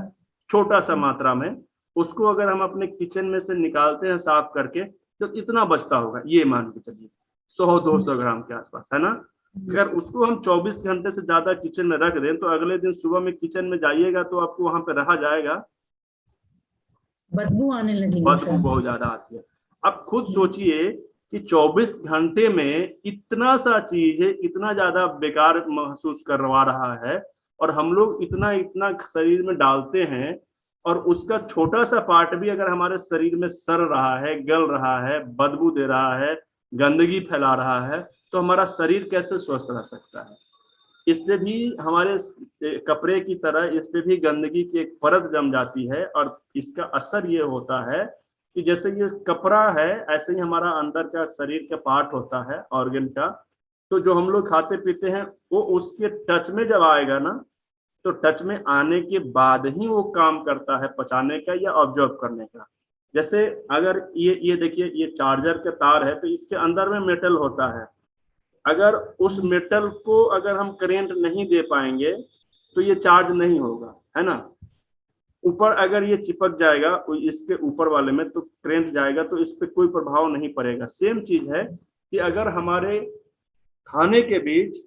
छोटा सा मात्रा में, उसको अगर हम अपने किचन में से निकालते हैं साफ करके, तो इतना बचता होगा, ये मान के चलिए 100-200 ग्राम के आसपास, है ना। अगर उसको हम 24 घंटे से ज्यादा किचन में रख दें, तो अगले दिन सुबह में किचन में जाइएगा तो आपको वहां पे रहा जाएगा, बदबू आने लगेगी, बदबू बहुत ज्यादा आती है। अब खुद सोचिए कि 24 घंटे में इतना सा चीज है, इतना ज्यादा बेकार महसूस करवा रहा है, और हम लोग इतना इतना शरीर में डालते हैं, और उसका छोटा सा पार्ट भी अगर हमारे शरीर में सड़ रहा है, गल रहा है, बदबू दे रहा है, गंदगी फैला रहा है, तो हमारा शरीर कैसे स्वस्थ रह सकता है? इस पे भी हमारे कपड़े की तरह इस पे भी गंदगी की एक परत जम जाती है, और इसका असर ये होता है कि जैसे ये कपड़ा है, ऐसे ही हमारा अंदर का शरीर का पार्ट होता है, ऑर्गन का। तो जो हम लोग खाते पीते हैं, वो उसके टच में जब आएगा ना, तो टच में आने के बाद ही वो काम करता है पचाने का या ऑब्जर्व करने का। जैसे अगर ये देखिए, ये चार्जर का तार है, तो इसके अंदर में मेटल होता है। अगर उस मेटल को अगर हम करंट नहीं दे पाएंगे, तो ये चार्ज नहीं होगा, है ना। ऊपर अगर ये चिपक जाएगा इसके ऊपर वाले में, तो करंट जाएगा, तो इस पे कोई प्रभाव नहीं पड़ेगा। सेम चीज है कि अगर हमारे खाने के बीच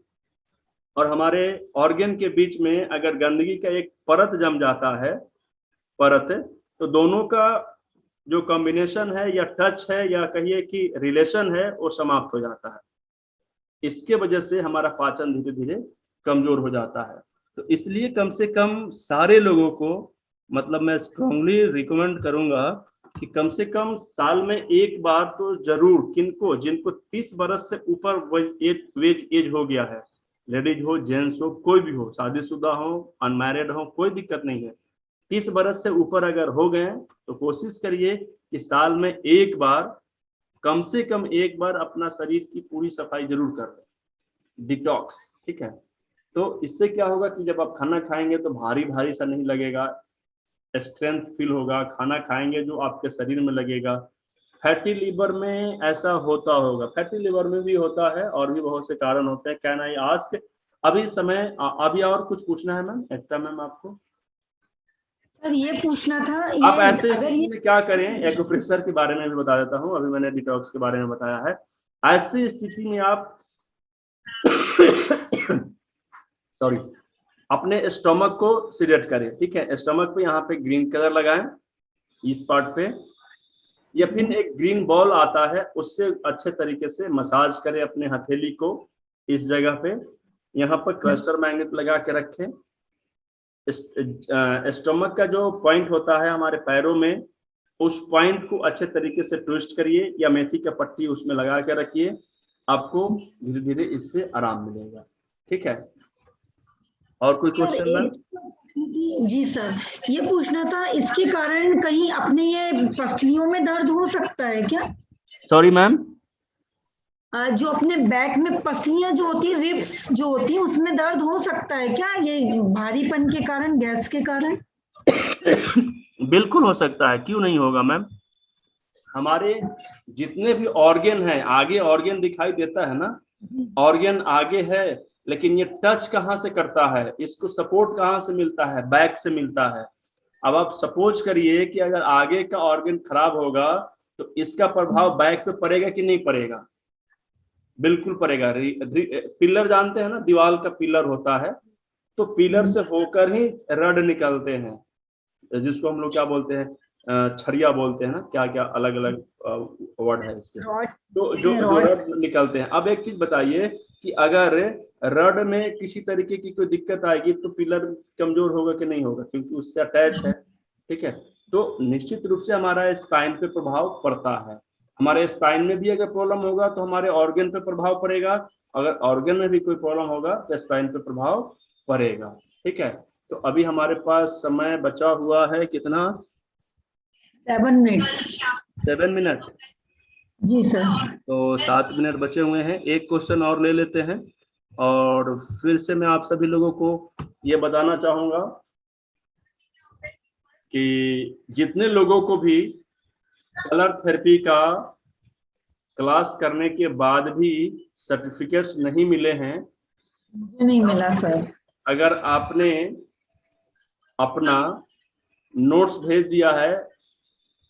और हमारे ऑर्गन के बीच में अगर गंदगी का एक परत जम जाता है, तो दोनों का जो कॉम्बिनेशन है या टच है या कहिए कि रिलेशन है वो समाप्त हो जाता है। इसके वजह से हमारा पाचन धीरे धीरे कमजोर हो जाता है। तो इसलिए कम से कम सारे लोगों को मतलब मैं स्ट्रांगली रिकमेंड करूंगा कि कम से कम साल में एक बार तो जरूर जिनको 30 बरस से ऊपर एज हो गया है, लेडीज हो जेंट्स हो कोई भी हो, शादीशुदा हो अनमैरिड हो, कोई दिक्कत नहीं है, 30 बरस से ऊपर अगर हो गए तो कोशिश करिए कि साल में एक बार कम से कम एक बार अपना शरीर की पूरी सफाई जरूर कर लें, डिटॉक्स। ठीक है, तो इससे क्या होगा कि जब आप खाना खाएंगे तो भारी भारी सा नहीं लगेगा, स्ट्रेंथ फील होगा, खाना खाएंगे जो आपके शरीर में लगेगा। फैटी लीवर में ऐसा होता होगा, फैटी लीवर में भी होता है और भी बहुत से कारण होते हैं। क्या नहीं आज के अभी समय अभी और कुछ पूछना है मैम? एकता मैम आपको सर ये पूछना था, आप ऐसे स्थिति में क्या करें, एक्यूप्रेशर के बारे में भी बता देता हूँ, अभी मैंने डिटॉक्स के बारे में बताया है। ऐसी स्थिति में आप सॉरी अपने स्टमक को सिलेक्ट करें। ठीक है, स्टमक पे यहाँ पे ग्रीन कलर लगाएं इस पार्ट पे, या फिर एक ग्रीन बॉल आता है उससे अच्छे तरीके से मसाज करें अपने हथेली को इस जगह पे। यहाँ पर क्लस्टर मैग्नेट लगा के रखें। स्टमक का जो पॉइंट होता है हमारे पैरों में, उस पॉइंट को अच्छे तरीके से ट्विस्ट करिए या मेथी का पट्टी उसमें लगा के रखिए, आपको धीरे धीरे इससे आराम मिलेगा। ठीक है, और कोई क्वेश्चन मैम? जी सर, ये पूछना था इसके कारण कहीं अपने ये पसलियों में दर्द हो सकता है क्या? Sorry ma'am? जो अपने बैक में पसलियां जो होती है, रिब्स जो होती है, उसमें दर्द हो सकता है क्या ये भारीपन के कारण, गैस के कारण? बिल्कुल हो सकता है, क्यों नहीं होगा मैम। हमारे जितने भी ऑर्गन हैं, आगे ऑर्गन दिखाई देता है ना, ऑर्गन आगे है, लेकिन ये टच कहाँ से करता है, इसको सपोर्ट कहाँ से मिलता है, बैक से मिलता है। अब आप सपोज करिए कि अगर आगे का ऑर्गन खराब होगा तो इसका प्रभाव बैक पे पड़ेगा कि नहीं पड़ेगा? बिल्कुल पड़ेगा। पिलर जानते हैं ना, दीवार का पिलर होता है, तो पिलर से होकर ही रड निकलते हैं, जिसको हम लोग क्या बोलते हैं, छड़िया बोलते हैं ना, क्या क्या अलग अलग वर्ड है इसके, तो जो रड निकलते हैं। अब एक चीज बताइए कि अगर रड में किसी तरीके की कोई दिक्कत आएगी तो पिलर कमजोर होगा कि नहीं होगा, क्योंकि उससे अटैच है। ठीक है, तो निश्चित रूप से हमारा स्पाइन पे प्रभाव पड़ता है। हमारे स्पाइन में भी अगर प्रॉब्लम होगा तो हमारे ऑर्गन पे प्रभाव पड़ेगा, अगर ऑर्गन में भी कोई प्रॉब्लम होगा तो स्पाइन पे प्रभाव पड़ेगा। ठीक है, तो अभी हमारे पास समय बचा हुआ है कितना? 7 मिनट। 7 मिनट? जी सर। तो 7 मिनट बचे हुए हैं, एक क्वेश्चन और ले लेते हैं। और फिर से मैं आप सभी लोगों को ये बताना चाहूंगा कि जितने लोगों को भी कलर थेरेपी का क्लास करने के बाद भी सर्टिफिकेट्स नहीं मिले हैं, मुझे नहीं मिला सर। अगर आपने अपना नोट्स भेज दिया है,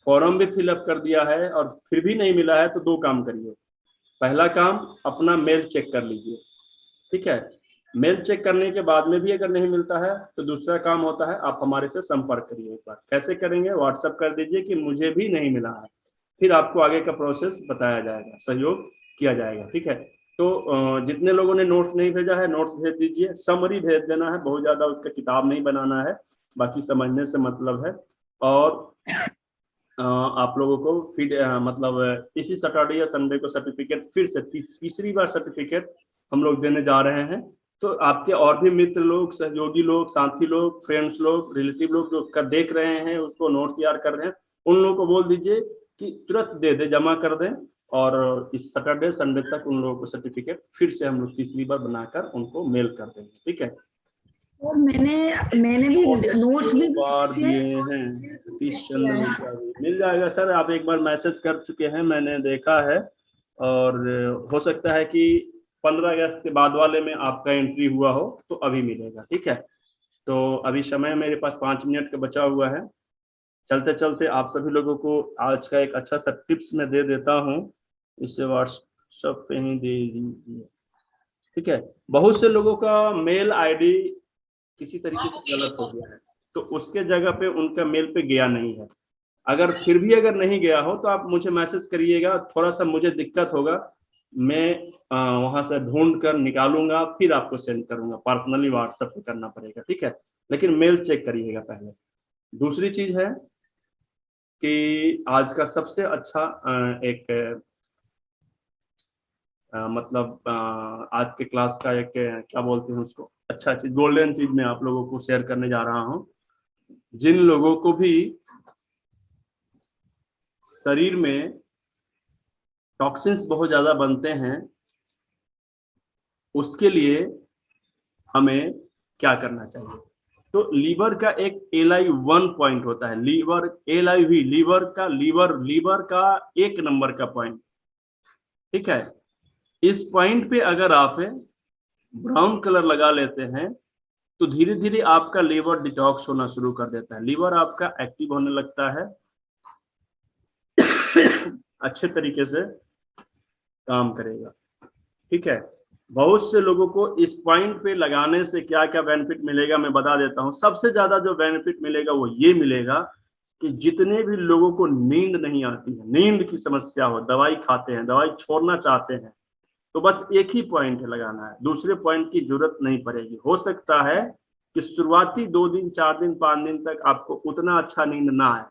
फॉर्म भी फिलअप कर दिया है और फिर भी नहीं मिला है, तो 2 काम करिए। पहला काम, अपना मेल चेक कर लीजिए। ठीक है, मेल चेक करने के बाद में भी अगर नहीं मिलता है तो दूसरा काम होता है, आप हमारे से संपर्क करिए। एक बार कैसे करेंगे, व्हाट्सएप कर दीजिए कि मुझे भी नहीं मिला है, फिर आपको आगे का प्रोसेस बताया जाएगा, सहयोग किया जाएगा। ठीक है, तो जितने लोगों ने नोट्स नहीं भेजा है, नोट्स भेज दीजिए, समरी भेज देना है, बहुत ज्यादा उसका किताब नहीं बनाना है, बाकी समझने से मतलब है। और आप लोगों को फिर मतलब इसी सैटरडे या संडे को सर्टिफिकेट फिर से तीसरी बार सर्टिफिकेट हम लोग देने जा रहे हैं। तो आपके और भी मित्र लोग, सहयोगी लोग, साथी लोग, फ्रेंड्स लोग, रिलेटिव लोग जो देख रहे हैं, उसको नोट तैयार कर रहे हैं, उन लोगों को बोल दीजिए कि तुरंत दे दे, जमा कर दें, और इस सैटरडे संडे तक उन लोगों को सर्टिफिकेट फिर से हम लोग तीसरी बार बनाकर उनको मेल कर देंगे। ठीक है, तो मैंने भी नोट्स भी बार दिए हैं, 30 मिल जाएगा सर। आप एक बार मैसेज कर चुके हैं, मैंने देखा है, और हो सकता है कि 15 अगस्त के बाद वाले में आपका एंट्री हुआ हो तो अभी मिलेगा। ठीक है, तो अभी समय मेरे पास 5 मिनट का बचा हुआ है। चलते चलते आप सभी लोगों को आज का एक अच्छा सा टिप्स मैं दे देता हूँ, इसे व्हाट्सएप पे ही दे दीजिए। ठीक है, बहुत से लोगों का मेल आईडी किसी तरीके से गलत हो गया है, तो उसके जगह पे उनका मेल पे गया नहीं है, अगर फिर भी अगर नहीं गया हो तो आप मुझे मैसेज करिएगा, थोड़ा सा मुझे दिक्कत होगा, मैं वहां से ढूंढ कर निकालूंगा, फिर आपको सेंड करूंगा, पर्सनली व्हाट्सएप पे करना पड़ेगा, ठीक है, लेकिन मेल चेक करिएगा पहले। दूसरी चीज है कि आज का सबसे अच्छा एक मतलब आज के क्लास का एक क्या बोलते हैं उसको, अच्छा चीज, गोल्डन चीज मैं आप लोगों को शेयर करने जा रहा हूं। जिन लोगों को भी शरीर में टॉक्सिन्स बहुत ज्यादा बनते हैं, उसके लिए हमें क्या करना चाहिए। तो लीवर का एक LI1 पॉइंट होता है, लीवर LIV, लीवर का 1 नंबर का पॉइंट, ठीक है। इस पॉइंट पे अगर आप ब्राउन कलर लगा लेते हैं तो धीरे धीरे आपका लीवर डिटॉक्स होना शुरू कर देता है, लीवर आपका एक्टिव होने लगता है, अच्छे तरीके से काम करेगा, ठीक है। बहुत से लोगों को इस पॉइंट पे लगाने से क्या क्या बेनिफिट मिलेगा मैं बता देता हूं। सबसे ज्यादा जो बेनिफिट मिलेगा वो ये मिलेगा कि जितने भी लोगों को नींद नहीं आती है, नींद की समस्या हो, दवाई खाते हैं, दवाई छोड़ना चाहते हैं, तो बस एक ही पॉइंट है लगाना है, दूसरे पॉइंट की जरूरत नहीं पड़ेगी। हो सकता है कि शुरुआती 2 दिन 4 दिन 5 दिन तक आपको उतना अच्छा नींद ना आए,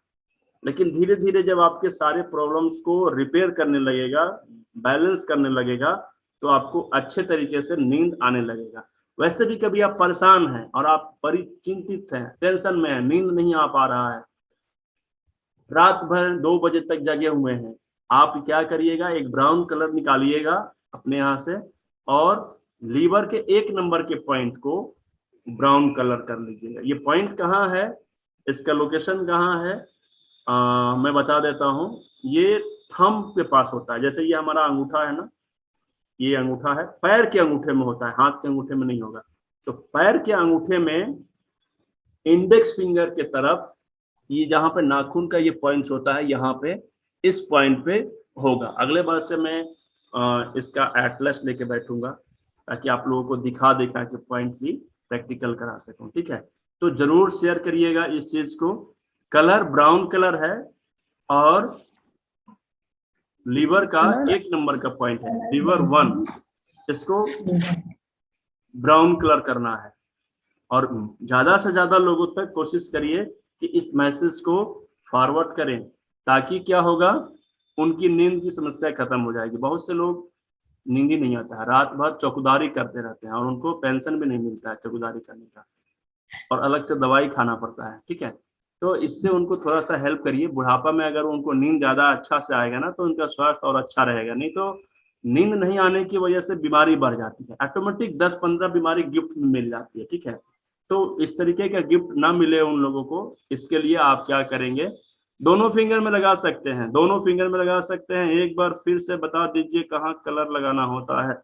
लेकिन धीरे धीरे जब आपके सारे प्रॉब्लम्स को रिपेयर करने लगेगा, बैलेंस करने लगेगा, तो आपको अच्छे तरीके से नींद आने लगेगा। वैसे भी कभी आप परेशान हैं और आप बड़ी चिंतित हैं, टेंशन में हैं, नींद नहीं आ पा रहा है, रात भर 2 बजे तक जगे हुए हैं, आप क्या करिएगा, एक ब्राउन कलर निकालिएगा अपने यहाँ से और लीवर के 1 नंबर के पॉइंट को ब्राउन कलर कर लीजिएगा। ये पॉइंट कहाँ है, इसका लोकेशन कहाँ है, मैं बता देता हूँ। ये थंब के पास होता है, जैसे ये हमारा अंगूठा है ना, ये अंगूठा है, पैर के अंगूठे में होता है, हाथ के अंगूठे में नहीं होगा। तो पैर के अंगूठे में इंडेक्स फिंगर के तरफ, ये जहां पे नाखून का ये पॉइंट होता है, यहाँ पे इस पॉइंट पे होगा। अगले बार से मैं इसका एटलस लेके बैठूंगा ताकि आप लोगों को दिखा के पॉइंट भी प्रैक्टिकल करा सकूं, ठीक है। तो जरूर शेयर करिएगा इस चीज को। कलर ब्राउन कलर है और लीवर का 1 नंबर का पॉइंट है, लीवर 1, इसको ब्राउन कलर करना है। और ज्यादा से ज्यादा लोगों तक कोशिश करिए कि इस मैसेज को फॉरवर्ड करें, ताकि क्या होगा, उनकी नींद की समस्या खत्म हो जाएगी। बहुत से लोग नींद ही नहीं आता है, रात भर चौकीदारी करते रहते हैं और उनको पेंशन भी नहीं मिलता है चौकीदारी करने का, और अलग से दवाई खाना पड़ता है, ठीक है। तो इससे उनको थोड़ा सा हेल्प करिए। बुढ़ापा में अगर उनको नींद ज्यादा अच्छा से आएगा ना, तो उनका स्वास्थ्य और अच्छा रहेगा। नहीं तो नींद नहीं आने की वजह से बीमारी बढ़ जाती है, ऑटोमेटिक 10-15 बीमारी गिफ्ट में मिल जाती है, ठीक है। तो इस तरीके का गिफ्ट ना मिले उन लोगों को, इसके लिए आप क्या करेंगे, दोनों फिंगर में लगा सकते हैं, दोनों फिंगर में लगा सकते हैं। एक बार फिर से बता दीजिए कहाँ कलर लगाना होता है।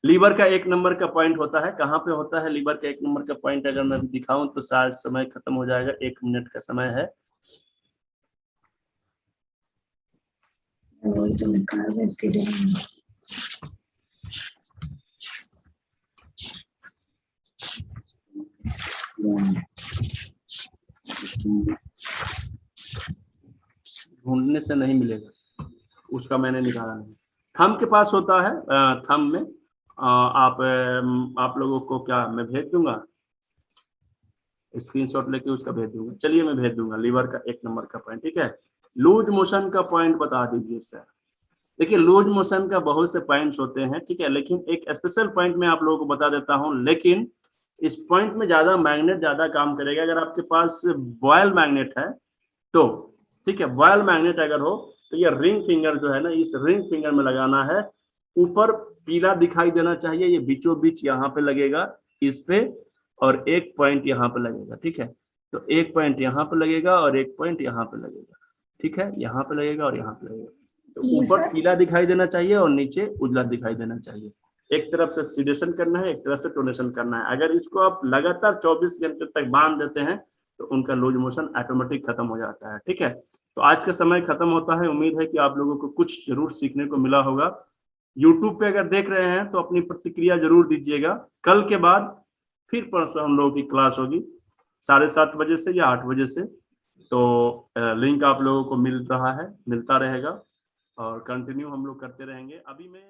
लीवर का 1 नंबर का पॉइंट होता है, कहाँ पे होता है लीवर का 1 नंबर का पॉइंट, अगर मैं दिखाऊं तो शायद समय खत्म हो जाएगा, 1 मिनट का समय है। ढूंढने से नहीं मिलेगा, उसका मैंने निकाला नहीं। थंब के पास होता है, थंब में आप लोगों को क्या मैं भेज दूंगा, स्क्रीनशॉट लेके उसका भेज दूंगा। चलिए मैं भेज दूंगा लीवर का 1 नंबर का पॉइंट, ठीक है। लूज मोशन का पॉइंट बता दीजिए सर। देखिए लूज मोशन का बहुत से पॉइंट्स होते हैं, ठीक है, लेकिन एक स्पेशल पॉइंट मैं आप लोगों को बता देता हूं। लेकिन इस पॉइंट में ज्यादा मैग्नेट ज्यादा काम करेगा। अगर आपके पास बॉयल मैग्नेट है तो ठीक है, बॉयल मैग्नेट अगर हो तो ये रिंग फिंगर जो है ना, इस रिंग फिंगर में लगाना है। ऊपर पीला दिखाई देना चाहिए, ये बीचों बीच यहाँ पे लगेगा इस पे, और 1 पॉइंट यहाँ पे लगेगा, ठीक है। तो 1 पॉइंट यहाँ पे लगेगा और 1 पॉइंट यहाँ पे लगेगा, ठीक है, यहाँ पे लगेगा और यहाँ पे लगेगा। तो ऊपर पीला दिखाई देना चाहिए और नीचे उजला दिखाई देना चाहिए। एक तरफ से सीडेशन करना है, एक तरफ से टोनेशन करना है। अगर इसको आप लगातार 24 घंटे तक बांध देते हैं तो उनका लूज मोशन ऑटोमेटिक खत्म हो जाता है, ठीक है। तो आज का समय खत्म होता है। उम्मीद है कि आप लोगों को कुछ जरूर सीखने को मिला होगा। यूट्यूब पे अगर देख रहे हैं तो अपनी प्रतिक्रिया जरूर दीजिएगा। कल के बाद फिर परसों हम लोगों की क्लास होगी। 7:30 बजे से या 8 बजे से। तो लिंक आप लोगों को मिलता रहेगा और कंटिन्यू हम लोग करते रहेंगे। अभी मैं